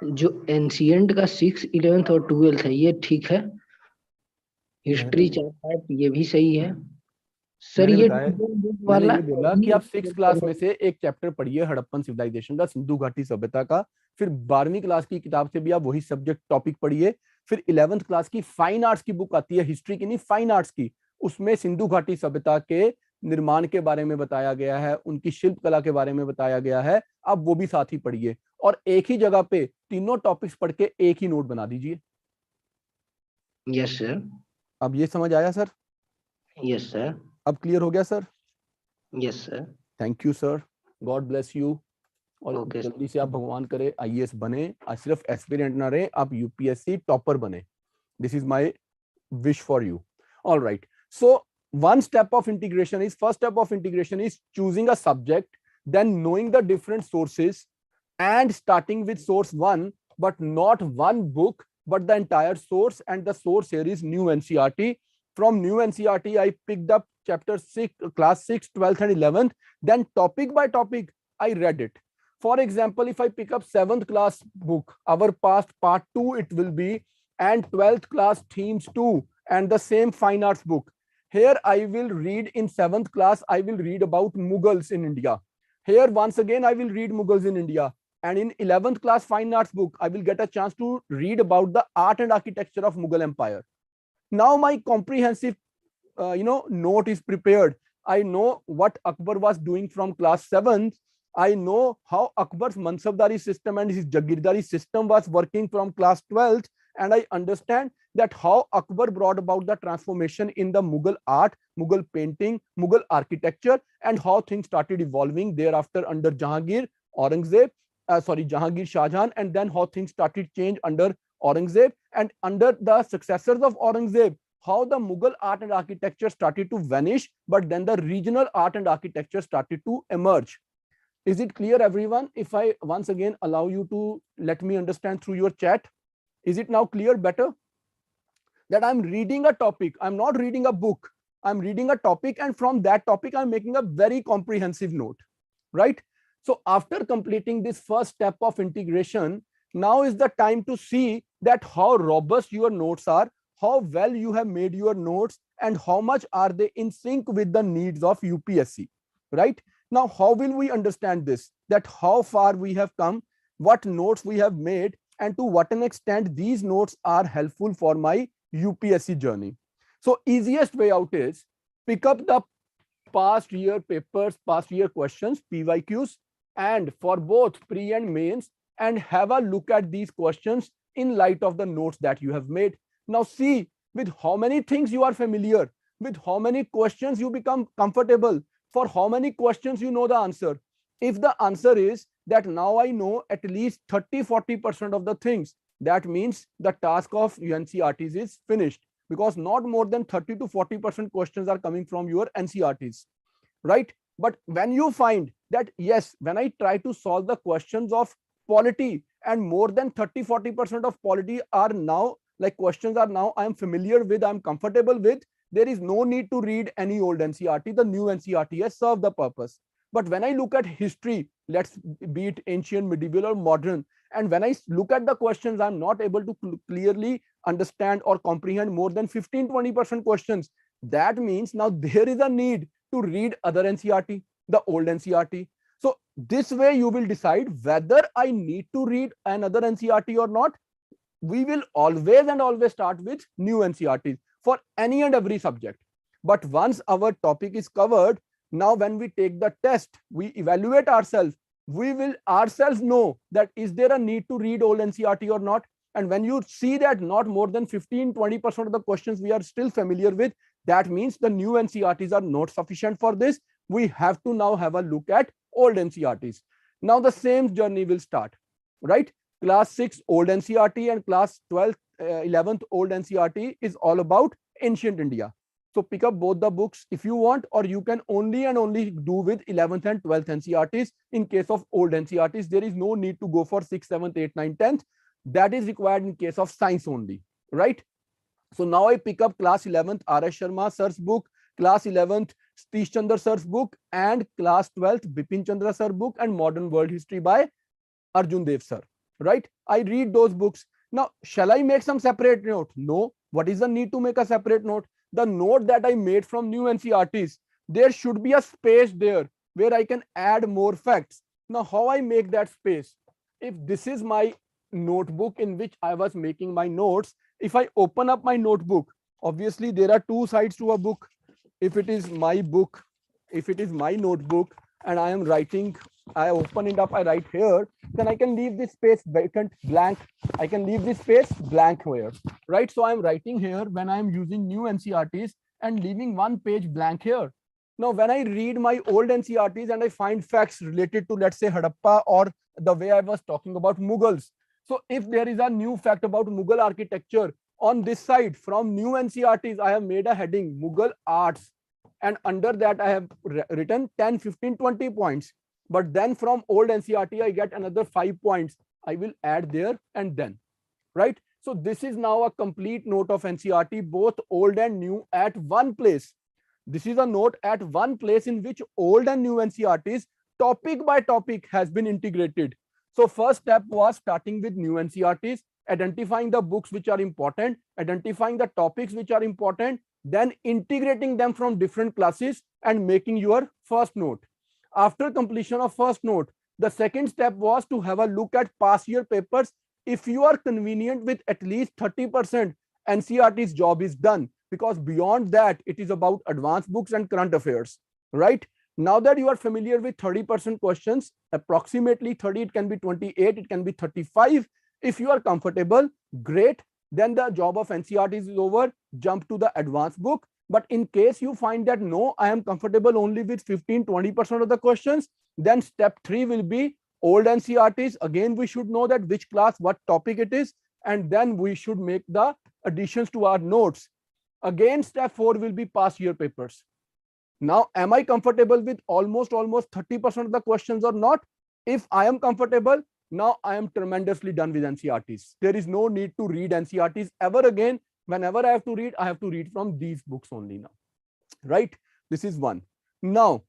जो एंशिएंट का 6th, 11th और 12th है ये ठीक है, हिस्ट्री चाहता है ये भी सही है सर। ये मैंने ये बोला कि आप 6th क्लास में से एक चैप्टर पढ़िए हड़प्पन सिविलाइजेशन का, सिंधु घाटी सभ्यता का, फिर 12वीं क्लास की किताब से भी आप वही सब्जेक्ट टॉपिक पढ़िए, फिर 11th क्लास की फाइन आर्ट्स की बुक आती है, हिस्ट्री की नहीं फाइन आर्ट्स की, उसमें सिंधु घाटी सभ्यता के निर्माण के बारे में बताया गया है, उनकी शिल्प कला के बारे में बताया गया है, आप वो भी साथ ही पढ़िए और एक ही जगह पे तीनों टॉपिक्स पढ़ के एक ही नोट बना दीजिए। Yes sir. अब ये समझ आया सर? Yes sir. अब क्लियर हो गया sir? Yes sir. Thank you sir, God bless you. और जल्दी से आप भगवान करे आईएएस बने, सिर्फ एस्पिरेंट ना रहे, आप यूपीएससी टॉपर बने। This is my wish for you. All right, so one step of integration is, first step of integration is choosing a subject, then knowing the different sources and starting with source 1, but not one book but the entire source, and the source here is new NCERT. From new NCERT I picked up chapter 6, class 6, 12th and 11th, then topic by topic I read it. For example, if I pick up 7th class book, our past part 2 it will be, and 12th class themes 2, and the same fine arts book. Here I will read in 7th class, I will read about Mughals in India. Here once again I will read Mughals in India. And in 11th class fine arts book, I will get a chance to read about the art and architecture of Mughal Empire. Now my comprehensive note is prepared. I know what Akbar was doing from class 7th. I know how Akbar's Mansabdari system and his Jagirdari system was working from class 12th. And I understand that how Akbar brought about the transformation in the Mughal art, Mughal painting, Mughal architecture, and how things started evolving thereafter under Jahangir, Jahangir Shah Jahan, and then how things started change under Aurangzeb, and under the successors of Aurangzeb, how the Mughal art and architecture started to vanish, but then the regional art and architecture started to emerge. Is it clear, everyone? If I once again allow you to let me understand through your chat, is it now clear better? That I'm reading a topic, I'm not reading a book, I'm reading a topic, and from that topic I'm making a very comprehensive note, right? So after completing this first step of integration, now is the time to see that how robust your notes are, how well you have made your notes, and how much are they in sync with the needs of UPSC, right? Now, how will we understand this? That how far we have come, what notes we have made, and to what an extent these notes are helpful for my UPSC journey. So easiest way out is pick up the past year papers, past year questions, PYQs, and for both pre and mains, and have a look at these questions in light of the notes that you have made. Now see with how many things you are familiar, with how many questions you become comfortable, for how many questions you know the answer. If the answer is that now I know at least 30-40% of the things, that means the task of NCERTs is finished, because not more than 30 to 40% questions are coming from your NCERTs, right? But when you find that, yes, when I try to solve the questions of polity and more than 30-40% of polity are now, like questions are now I am familiar with, I'm comfortable with, there is no need to read any old NCERT. The new NCERT has served the purpose. But when I look at history, let's be it ancient, medieval, or modern, and when I look at the questions, I'm not able to clearly understand or comprehend more than 15-20% questions. That means now there is a need to read other NCERT, the old NCERT. So this way you will decide whether I need to read another NCERT or not. We will always start with new NCERTs for any and every subject. But once our topic is covered, now when we take the test, we evaluate ourselves, we will ourselves know that is there a need to read old NCERT or not. And when you see that not more than 15-20% of the questions we are still familiar with, that means the new NCERTs are not sufficient for this. We have to now have a look at old NCERTs. Now the same journey will start, right? Class 6 old NCERT and class 12th, 11th old NCERT is all about ancient India. So pick up both the books if you want, or you can only do with 11th and 12th NCERTs. In case of old NCERTs, there is no need to go for 6th, 7th, 8th, 9th, 10th. That is required in case of science only, right? So now I pick up class 11th R.S. Sharma sir's book, class 11th Satish Chandra sir's book, and class 12th Bipin Chandra sir book and Modern World History by Arjun Dev sir, right? I read those books. Now, shall I make some separate note? No. What is the need to make a separate note? The note that I made from new NCERTs, there should be a space there where I can add more facts. Now, how I make that space? If this is my notebook in which I was making my notes, if I open up my notebook, obviously there are two sides to a book. If it is my book, if it is my notebook and I am writing, I open it up, I write here, then I can leave this space vacant, blank. I can leave this space blank here, right? So I'm writing here when I'm using new NCERTs and leaving one page blank here. Now, when I read my old NCERTs and I find facts related to, let's say, Harappa, or the way I was talking about Mughals. So if there is a new fact about Mughal architecture, on this side from new NCERTs, I have made a heading Mughal arts. And under that, I have written 10, 15, 20 points. But then from old NCERT, I get another 5 points. I will add there and then, right? So this is now a complete note of NCERT, both old and new at one place. This is a note at one place in which old and new NCERTs, topic by topic, has been integrated. So first step was starting with new NCERTs, identifying the books which are important, identifying the topics which are important, then integrating them from different classes and making your first note. After completion of first note, the second step was to have a look at past year papers. If you are convenient with at least 30%, NCERT's job is done, because beyond that, it is about advanced books and current affairs, right? Now that you are familiar with 30% questions, approximately 30, it can be 28, it can be 35. If you are comfortable, great. Then the job of NCERT is over, jump to the advanced book. But in case you find that no, I am comfortable only with 15-20% of the questions, then step 3 will be old NCERTs. Again, we should know that which class, what topic it is, and then we should make the additions to our notes. Again, step 4 will be past year papers. Now, am I comfortable with almost 30% of the questions or not? If I am comfortable, now I am tremendously done with NCERTs. There is no need to read NCERTs ever again. Whenever I have to read from these books only now, right? This is one. Now,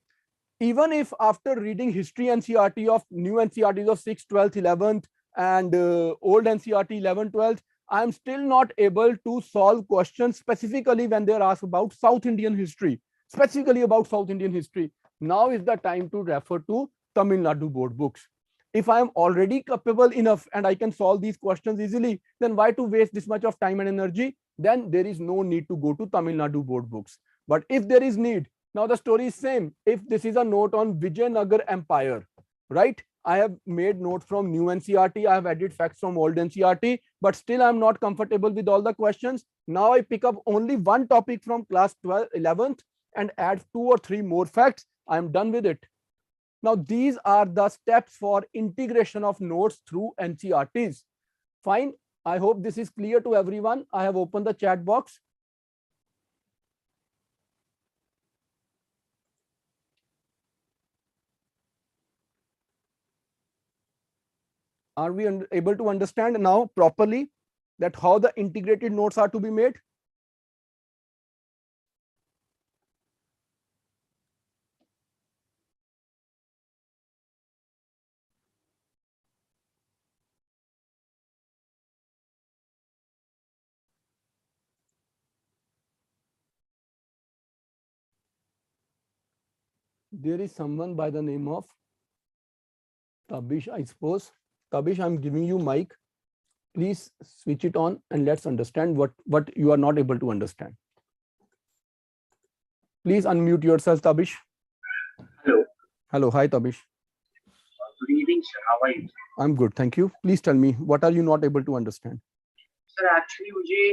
even if after reading history NCERT of new NCERTs of 6th, 12th, 11th and old NCERT 11th, 12th, I am still not able to solve questions specifically when they are asked about South Indian history, specifically about South Indian history. Now is the time to refer to Tamil Nadu board books. If I am already capable enough and I can solve these questions easily, then why to waste this much of time and energy? Then there is no need to go to Tamil Nadu board books. But if there is need, now the story is same. If this is a note on Vijayanagar Empire, right? I have made notes from new NCERT. I have added facts from old NCERT, but still I'm not comfortable with all the questions. Now I pick up only one topic from class 12th, 11th and add 2 or 3 more facts. I'm done with it. Now, these are the steps for integration of notes through NCERTs. Fine. I hope this is clear to everyone. I have opened the chat box. Are we able to understand now properly that how the integrated notes are to be made? There is someone by the name of Tabish, I suppose. Tabish, I'm giving you mic. Please switch it on and let's understand what you are not able to understand. Please unmute yourself, Tabish. Hello. Hello. Hi, Tabish. Good evening, sir. How are you? I'm good. Thank you. Please tell me, what are you not able to understand? Sir actually मुझे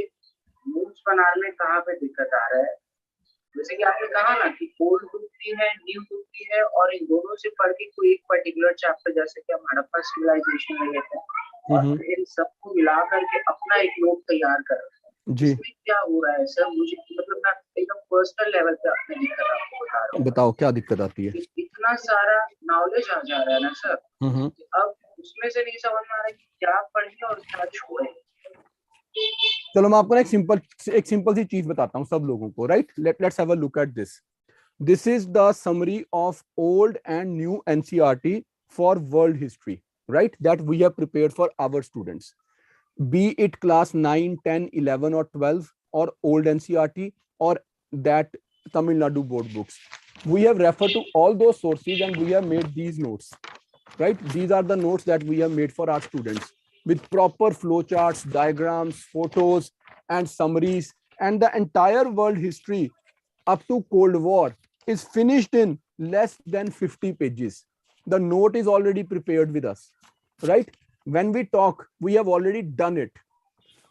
notes बनाने में कहाँ पे दिक्कत आ रहा है, जैसे कि आपने कहा ना कि ओल्ड बुक भी है, न्यू बुक भी है, और इन दोनों से पढ़ के कोई एक पर्टिकुलर चैप्टर, जैसे कि हम हड़प्पा सिविलाइजेशन में लेते हैं, और फिर इन सबको मिला करके अपना एक नोट तैयार कर रहे हैं। जी, इसमें क्या हो रहा है सर, मुझे मतलब मैं एकदम पर्सनल लेवल पे अपनी दिक्कत आपको बता रहा हूँ। बताओ क्या दिक्कत आती है? इतना सारा नॉलेज आ जा रहा है ना सर, अब उसमें से नहीं समझ में आ रहा है कि क्या पढ़े और क्या छोड़े। चलो मैं आपको ना एक सिंपल सी चीज बताता हूँ सब लोगों को, right? Let's have a look at this. This is the summary of old and new NCERT for world history, right? That we have prepared for our students, be it class 9, 10, 11 or 12 or old NCERT or that Tamil Nadu board books. We have referred to all those sources and we have made these notes, right? These are the notes that we have made for our students with proper flowcharts, diagrams, photos and summaries, and the entire world history up to Cold War is finished in less than 50 pages. The note is already prepared with us, right? When we talk, we have already done it.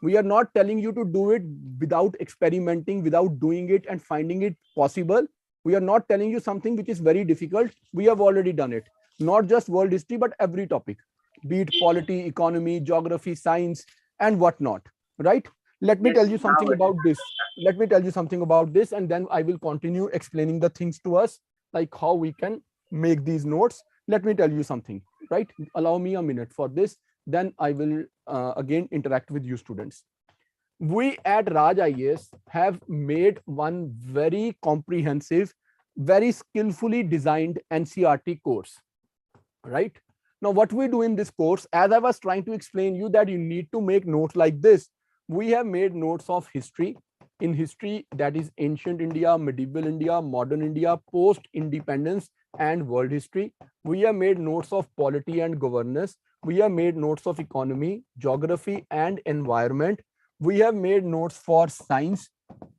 We are not telling you to do it without experimenting, without doing it and finding it possible. We are not telling you something which is very difficult. We have already done it. Not just world history, but every topic, be it polity, economy, geography, science, and whatnot, right? Let me tell you something about this. Let me tell you something about this, and then I will continue explaining the things to us, like how we can make these notes. Let me tell you something, right? Allow me a minute for this. Then I will again interact with you students. We at Raj IAS have made one very comprehensive, very skillfully designed NCERT course, right? Now, what we do in this course, as I was trying to explain you that you need to make notes like this, we have made notes of history. In history, that is ancient India, medieval India, modern India, post-independence and world history. We have made notes of polity and governance. We have made notes of economy, geography and environment. We have made notes for science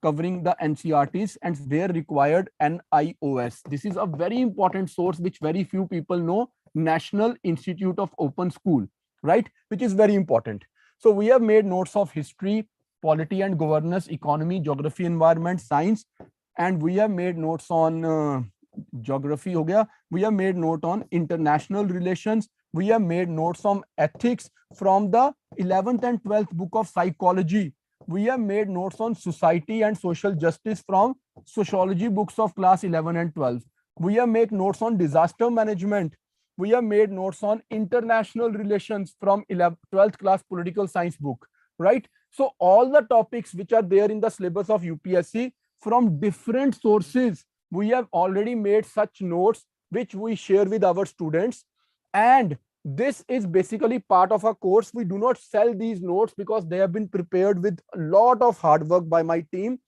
covering the NCERTs and where required NIOS. This is a very important source which very few people know, National Institute of Open School, right? Which is very important. So we have made notes of history, polity and governance, economy, geography, environment, science, and we have made notes on geography. We have made note on international relations. We have made notes on ethics from the 11th and 12th book of psychology. We have made notes on society and social justice from sociology books of class 11 and 12. We have made notes on disaster management. We have made notes on international relations from 12th class political science book, right? So all the topics which are there in the syllabus of UPSC from different sources, we have already made such notes which we share with our students. And this is basically part of our course. We do not sell these notes because they have been prepared with a lot of hard work by my team.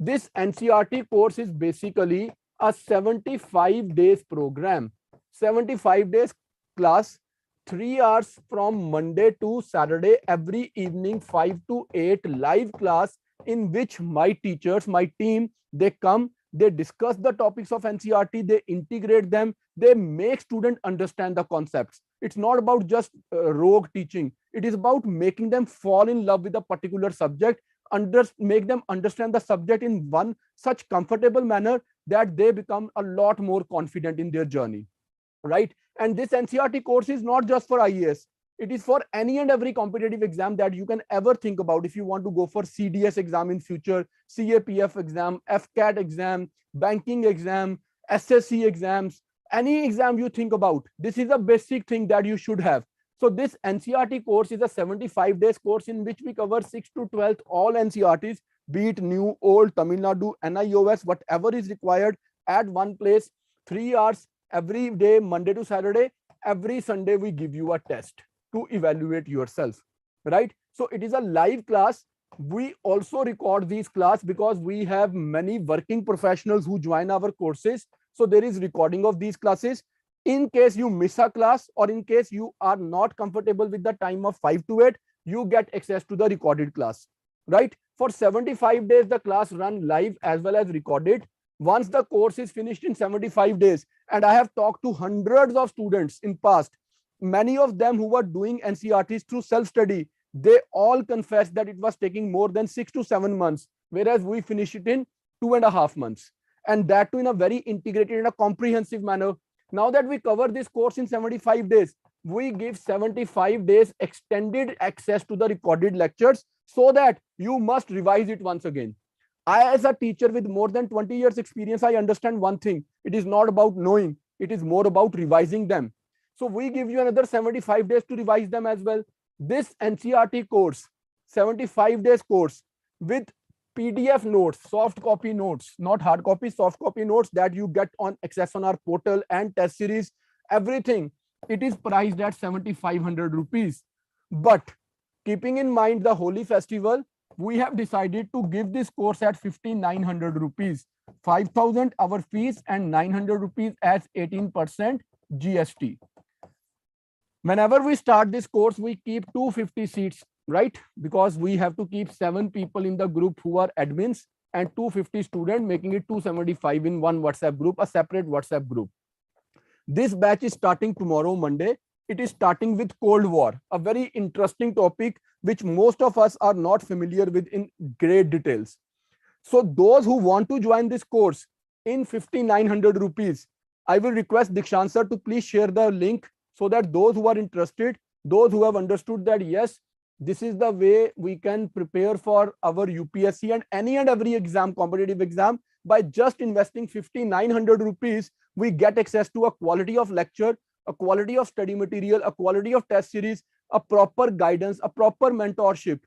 This NCERT course is basically a 75 days program. 75 days class, 3 hours from Monday to Saturday, every evening 5 to 8 live class in which my teachers, my team, they come, they discuss the topics of NCERT, they integrate them, they make students understand the concepts. It's not about just rogue teaching. It is about making them fall in love with a particular subject, make them understand the subject in one such comfortable manner that they become a lot more confident in their journey, right? And this NCERT course is not just for IAS. It is for any and every competitive exam that you can ever think about. If you want to go for CDS exam in future, CAPF exam, FCAT exam, banking exam, SSC exams, any exam you think about, this is a basic thing that you should have. So this NCERT course is a 75 days course in which we cover 6th to 12th, all NCERTs, be it new, old, Tamil Nadu, NIOS, whatever is required at one place, 3 hours every day, Monday to Saturday. Every Sunday, we give you a test to evaluate yourself, right? So it is a live class. We also record these class because we have many working professionals who join our courses. So there is recording of these classes. In case you miss a class or in case you are not comfortable with the time of 5 to 8, you get access to the recorded class, right? For 75 days, the class run live as well as recorded. Once the course is finished in 75 days, and I have talked to hundreds of students in past, many of them who were doing NCERTs through self-study, they all confessed that it was taking more than 6 to 7 months, whereas we finish it in 2.5 months. And that too in a very integrated and a comprehensive manner. Now that we cover this course in 75 days, we give 75 days extended access to the recorded lectures so that you must revise it once again. I, as a teacher with more than 20 years experience, I understand one thing. It is not about knowing. It is more about revising them. So we give you another 75 days to revise them as well. This NCERT course, 75 days course with PDF notes, soft copy notes, not hard copy, soft copy notes that you get on access on our portal and test series, everything. It is priced at 7,500 rupees. But keeping in mind the Holi festival, we have decided to give this course at 5,900 rupees, 5,000 our fees and 900 rupees as 18% GST. Whenever we start this course, we keep 250 seats, right? Because we have to keep 7 people in the group who are admins and 250 students, making it 275 in one WhatsApp group, a separate WhatsApp group. This batch is starting tomorrow, Monday. It is starting with Cold War, a very interesting topic which most of us are not familiar with in great details. So those who want to join this course in 5,900 rupees, I will request Dikshant sir to please share the link so that those who are interested, those who have understood that yes, this is the way we can prepare for our UPSC and any and every exam, competitive exam, by just investing 5,900 rupees, we get access to a quality of lecture, a quality of study material, a quality of test series, a proper guidance, a proper mentorship.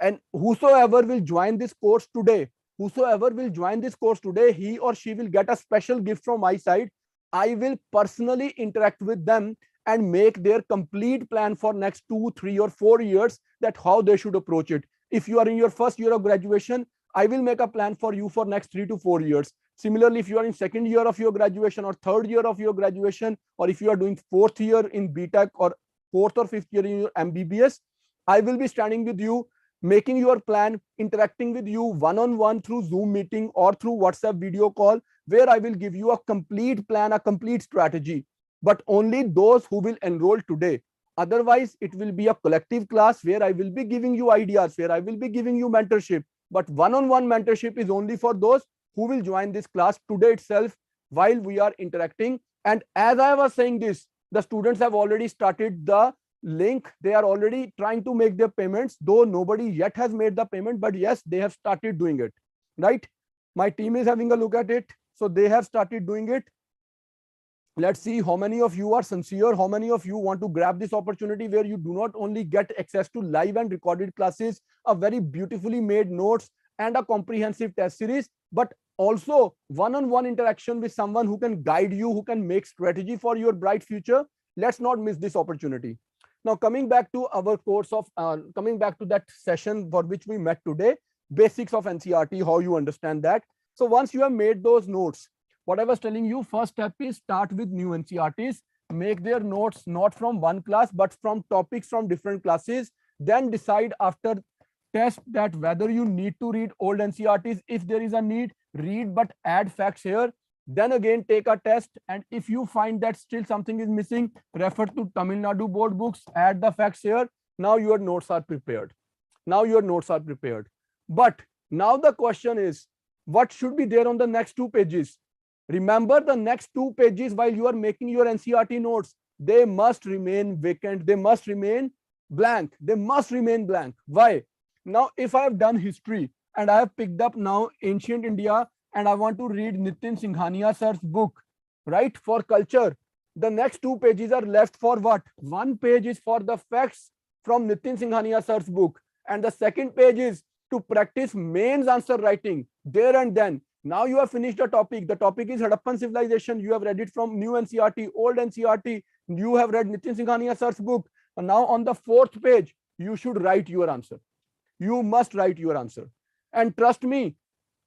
And whosoever will join this course today, he or she will get a special gift from my side. I will personally interact with them and make their complete plan for next 2, 3 or 4 years, that how they should approach it. If you are in your first year of graduation, I will make a plan for you for next 3 to 4 years. Similarly, if you are in second year of your graduation or third year of your graduation, or if you are doing 4th year in BTech or 4th or 5th year in your MBBS, I will be standing with you, making your plan, interacting with you one-on-one through Zoom meeting or through WhatsApp video call, where I will give you a complete plan, a complete strategy. But only those who will enroll today. Otherwise, it will be a collective class where I will be giving you ideas, where I will be giving you mentorship. But one-on-one mentorship is only for those who will join this class today itself while we are interacting. And as I was saying this, the students have already started the link. They are already trying to make their payments, though nobody yet has made the payment, but yes, they have started doing it, right? My team is having a look at it. So they have started doing it. Let's see how many of you are sincere, how many of you want to grab this opportunity where you do not only get access to live and recorded classes, a very beautifully made notes and a comprehensive test series, but also one-on-one interaction with someone who can guide you, who can make strategy for your bright future. Let's not miss this opportunity. Now, coming back to our course of, coming back to that session for which we met today, basics of NCERT, how you understand that. So once you have made those notes, what I was telling you, first step is start with new NCERTs, make their notes not from one class, but from topics from different classes. Then decide after test that whether you need to read old NCERTs. If there is a need, read but add facts here. Then again take a test, and if you find that still something is missing, refer to Tamil Nadu board books, add the facts here. Now your notes are prepared. Now your notes are prepared. But now the question is, what should be there on the next 2 pages? Remember, the next 2 pages while you are making your NCERT notes, they must remain vacant. They must remain blank. They must remain blank. Why? Now, if I have done history and I have picked up now ancient India and I want to read Nitin Singhania sir's book, right, for culture, the next 2 pages are left for what? 1 page is for the facts from Nitin Singhania sir's book, and the second page is to practice mains answer writing there and then. Now you have finished the topic. The topic is Harappan civilization. You have read it from new NCERT, old NCERT. You have read Nitin Singhania sir's book. And now on the 4th page, you should write your answer. You must write your answer. And trust me,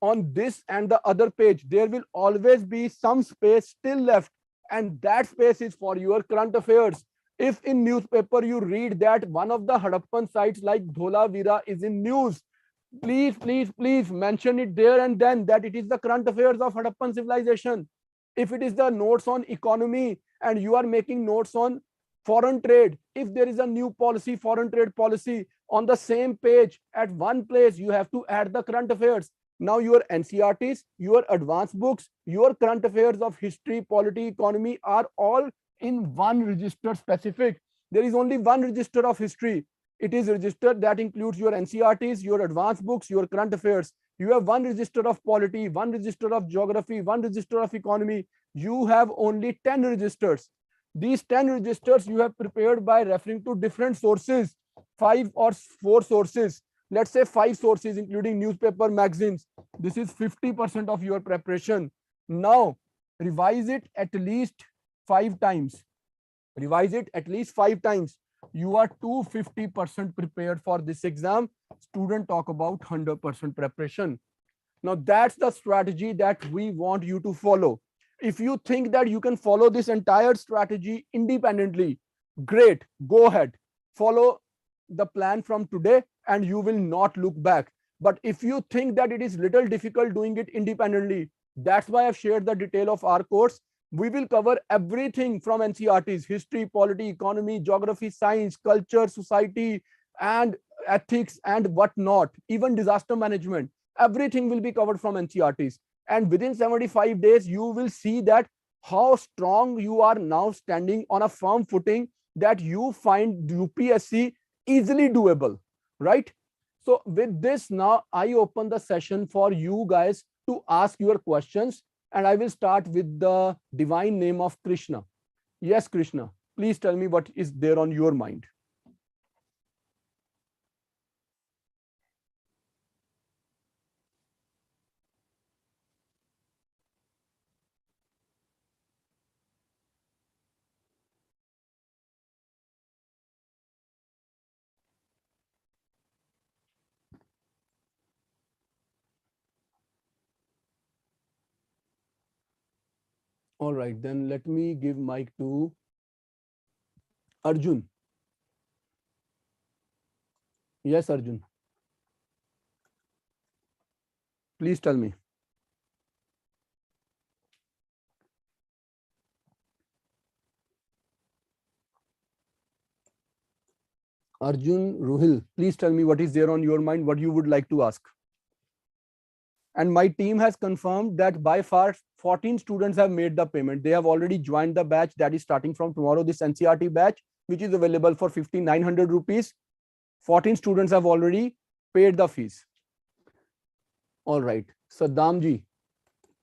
on this and the other page, there will always be some space still left. And that space is for your current affairs. If in newspaper you read that one of the Harappan sites like Dholavira is in news, please, please, please mention it there and then that it is the current affairs of Harappan civilization. If it is the notes on economy and you are making notes on foreign trade, if there is a new policy, foreign trade policy, on the same page at one place, you have to add the current affairs. Now your NCERTs, your advanced books, your current affairs of history, polity, economy are all in one register specific. There is only one register of history. It is registered that includes your NCERTs, your advanced books, your current affairs. You have one register of polity, one register of geography, one register of economy. You have only 10 registers. These 10 registers you have prepared by referring to different sources, 5 or 4 sources. Let's say 5 sources, including newspaper, magazines. This is 50% of your preparation. Now, revise it at least 5 times. Revise it at least 5 times. You are 250% prepared for this exam. Student talk about 100% preparation. Now that's the strategy that we want you to follow. If you think that you can follow this entire strategy independently, great, go ahead. Follow the plan from today and you will not look back. But if you think that it is little difficult doing it independently, that's why I've shared the detail of our course. We will cover everything from NCERTs, history, polity, economy, geography, science, culture, society, and ethics, and whatnot, even disaster management. Everything will be covered from NCERTs. And within 75 days, you will see that how strong you are now standing on a firm footing that you find UPSC easily doable, right? So with this, now I open the session for you guys to ask your questions. And I will start with the divine name of Krishna. Yes, Krishna, please tell me what is there on your mind. All right, then let me give mic to Arjun. Yes, Arjun. Please tell me. Arjun Ruhil, please tell me what is there on your mind, what you would like to ask. And my team has confirmed that by far 14 students have made the payment. They have already joined the batch that is starting from tomorrow, this NCERT batch, which is available for 5,900 rupees. 14 students have already paid the fees. All right, Saddam ji,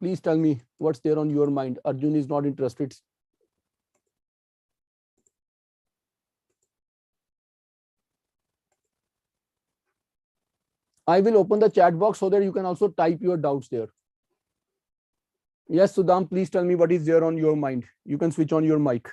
please tell me what's there on your mind. Arjun is not interested. I will open the chat box so that you can also type your doubts there. Yes, Sudam, please tell me what is there on your mind. You can switch on your mic.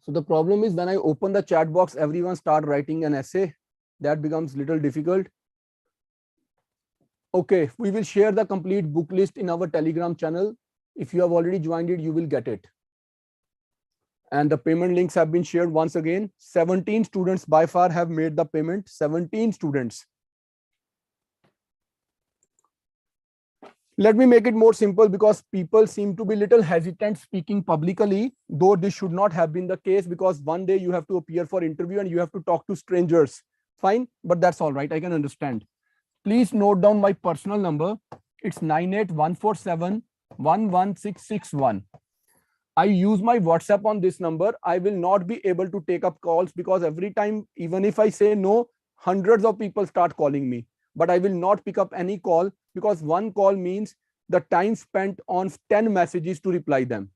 So the problem is when I open the chat box, everyone start writing an essay. That becomes little difficult. Okay, we will share the complete book list in our Telegram channel. If you have already joined it, you will get it. And the payment links have been shared once again. 17 students by far have made the payment. 17 students. Let me make it more simple because people seem to be little hesitant speaking publicly, though this should not have been the case because one day you have to appear for interview and you have to talk to strangers. Fine, but that's all right. I can understand. Please note down my personal number. It's 98147 11661. I use my WhatsApp on this number. I will not be able to take up calls because every time, even if I say no, hundreds of people start calling me. But I will not pick up any call because one call means the time spent on 10 messages to reply them.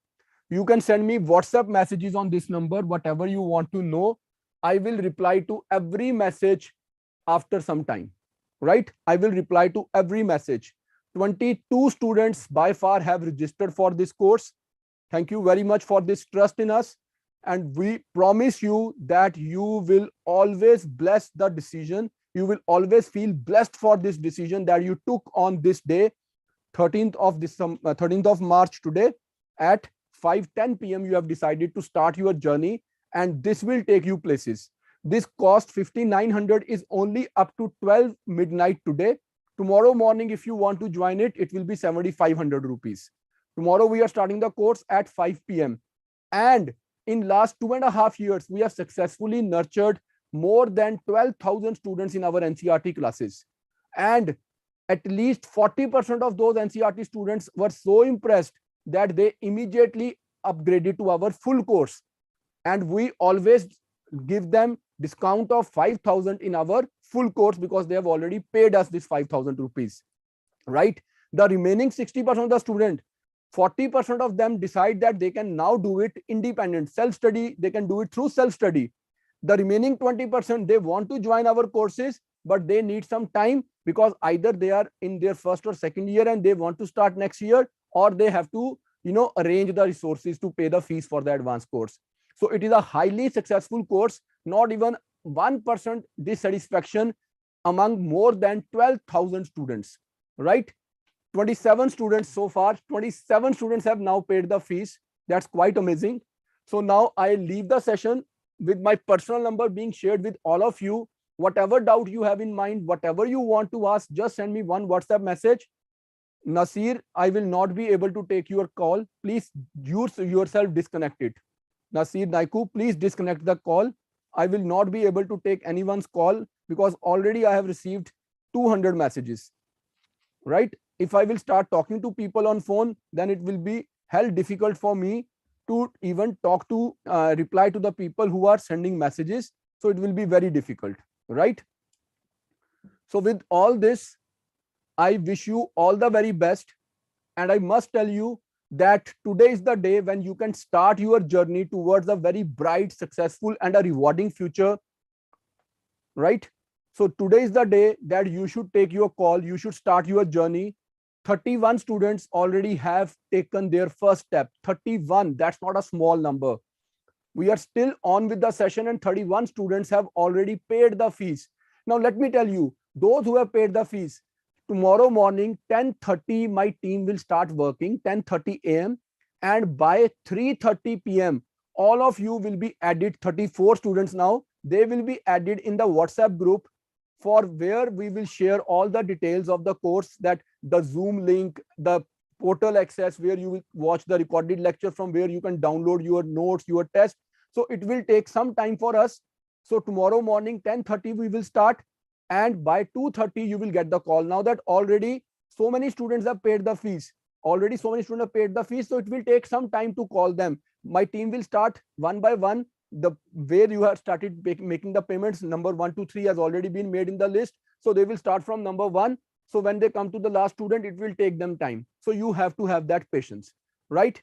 You can send me WhatsApp messages on this number, whatever you want to know. I will reply to every message after some time, right? I will reply to every message. 22 students by far have registered for this course. Thank you very much for this trust in us. And we promise you that you will always bless the decision. You will always feel blessed for this decision that you took on this day, 13th of March today at 5:10 p.m. You have decided to start your journey and this will take you places. This cost 5,900 is only up to 12 midnight today. Tomorrow morning, if you want to join it, it will be 7,500 rupees. Tomorrow we are starting the course at 5 p.m. And in last 2.5 years, we have successfully nurtured more than 12,000 students in our NCERT classes. And at least 40% of those NCERT students were so impressed that they immediately upgraded to our full course. And we always give them discount of 5,000 in our full course because they have already paid us this 5,000 rupees, right? The remaining 60% of the student, 40% of them decide that they can now do it independent, self-study. They can do it through self-study. The remaining 20%, they want to join our courses, but they need some time because either they are in their first or second year and they want to start next year, or they have to, arrange the resources to pay the fees for the advanced course. So it is a highly successful course, not even 1% dissatisfaction among more than 12,000 students, right? 27 students so far, 27 students have now paid the fees. That's quite amazing. So now I leave the session with my personal number being shared with all of you. Whatever doubt you have in mind, whatever you want to ask, just send me one WhatsApp message. Nasir, I will not be able to take your call. Please use yourself disconnected. Nasir Naiku, please disconnect the call. I will not be able to take anyone's call because already I have received 200 messages, right? If I will start talking to people on phone, then it will be hell difficult for me to even talk to, reply to the people who are sending messages. So it will be very difficult, right? So with all this, I wish you all the very best. And I must tell you that today is the day when you can start your journey towards a very bright, successful, and a rewarding future, right? So today is the day that you should take your call. You should start your journey. 31 students already have taken their first step. 31, that's not a small number. We are still on with the session and 31 students have already paid the fees. Now, let me tell you, those who have paid the fees, tomorrow morning, 10:30, my team will start working, 10:30 a.m. And by 3:30 p.m., all of you will be added, 34 students now, they will be added in the WhatsApp group for where we will share all the details of the course, that the Zoom link, the portal access where you will watch the recorded lecture, from where you can download your notes, your test. So it will take some time for us. So tomorrow morning, 10:30, we will start. And by 2:30, you will get the call. Now that already so many students have paid the fees, so it will take some time to call them. My team will start one by one. The where you have started making the payments, number 1 to 3 has already been made in the list. So they will start from number 1. So when they come to the last student, it will take them time. So you have to have that patience, right?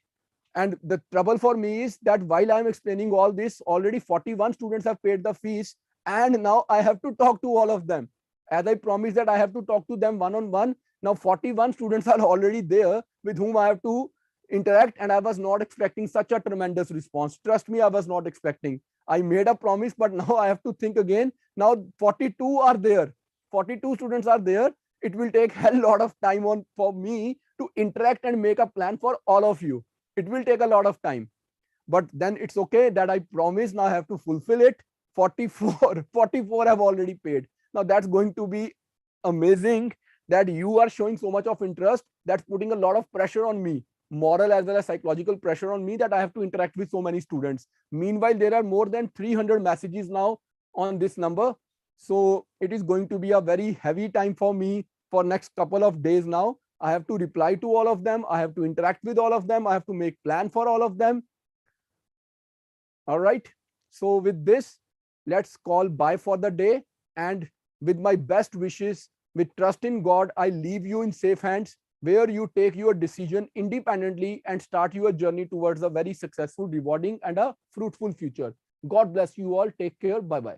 And the trouble for me is that while I'm explaining all this, already 41 students have paid the fees. And now I have to talk to all of them. As I promised that I have to talk to them one-on-one. Now 41 students are already there with whom I have to interact, and I was not expecting such a tremendous response. Trust me, I was not expecting. I made a promise, but now I have to think again. Now 42 are there. 42 students are there. It will take a lot of time for me to interact and make a plan for all of you. It will take a lot of time, but then it's okay that I promise. Now I have to fulfill it. 44 have already paid. Now that's going to be amazing that you are showing so much of interest. That's putting a lot of pressure on me, moral as well as psychological pressure on me, that I have to interact with so many students. Meanwhile, there are more than 300 messages now on this number. So it is going to be a very heavy time for me for next couple of days now. I have to reply to all of them. I have to interact with all of them. I have to make plan for all of them. All right. So with this, let's call bye for the day. And with my best wishes, with trust in God, I leave you in safe hands, where you take your decision independently and start your journey towards a very successful, rewarding, and a fruitful future. God bless you all. Take care. Bye-bye.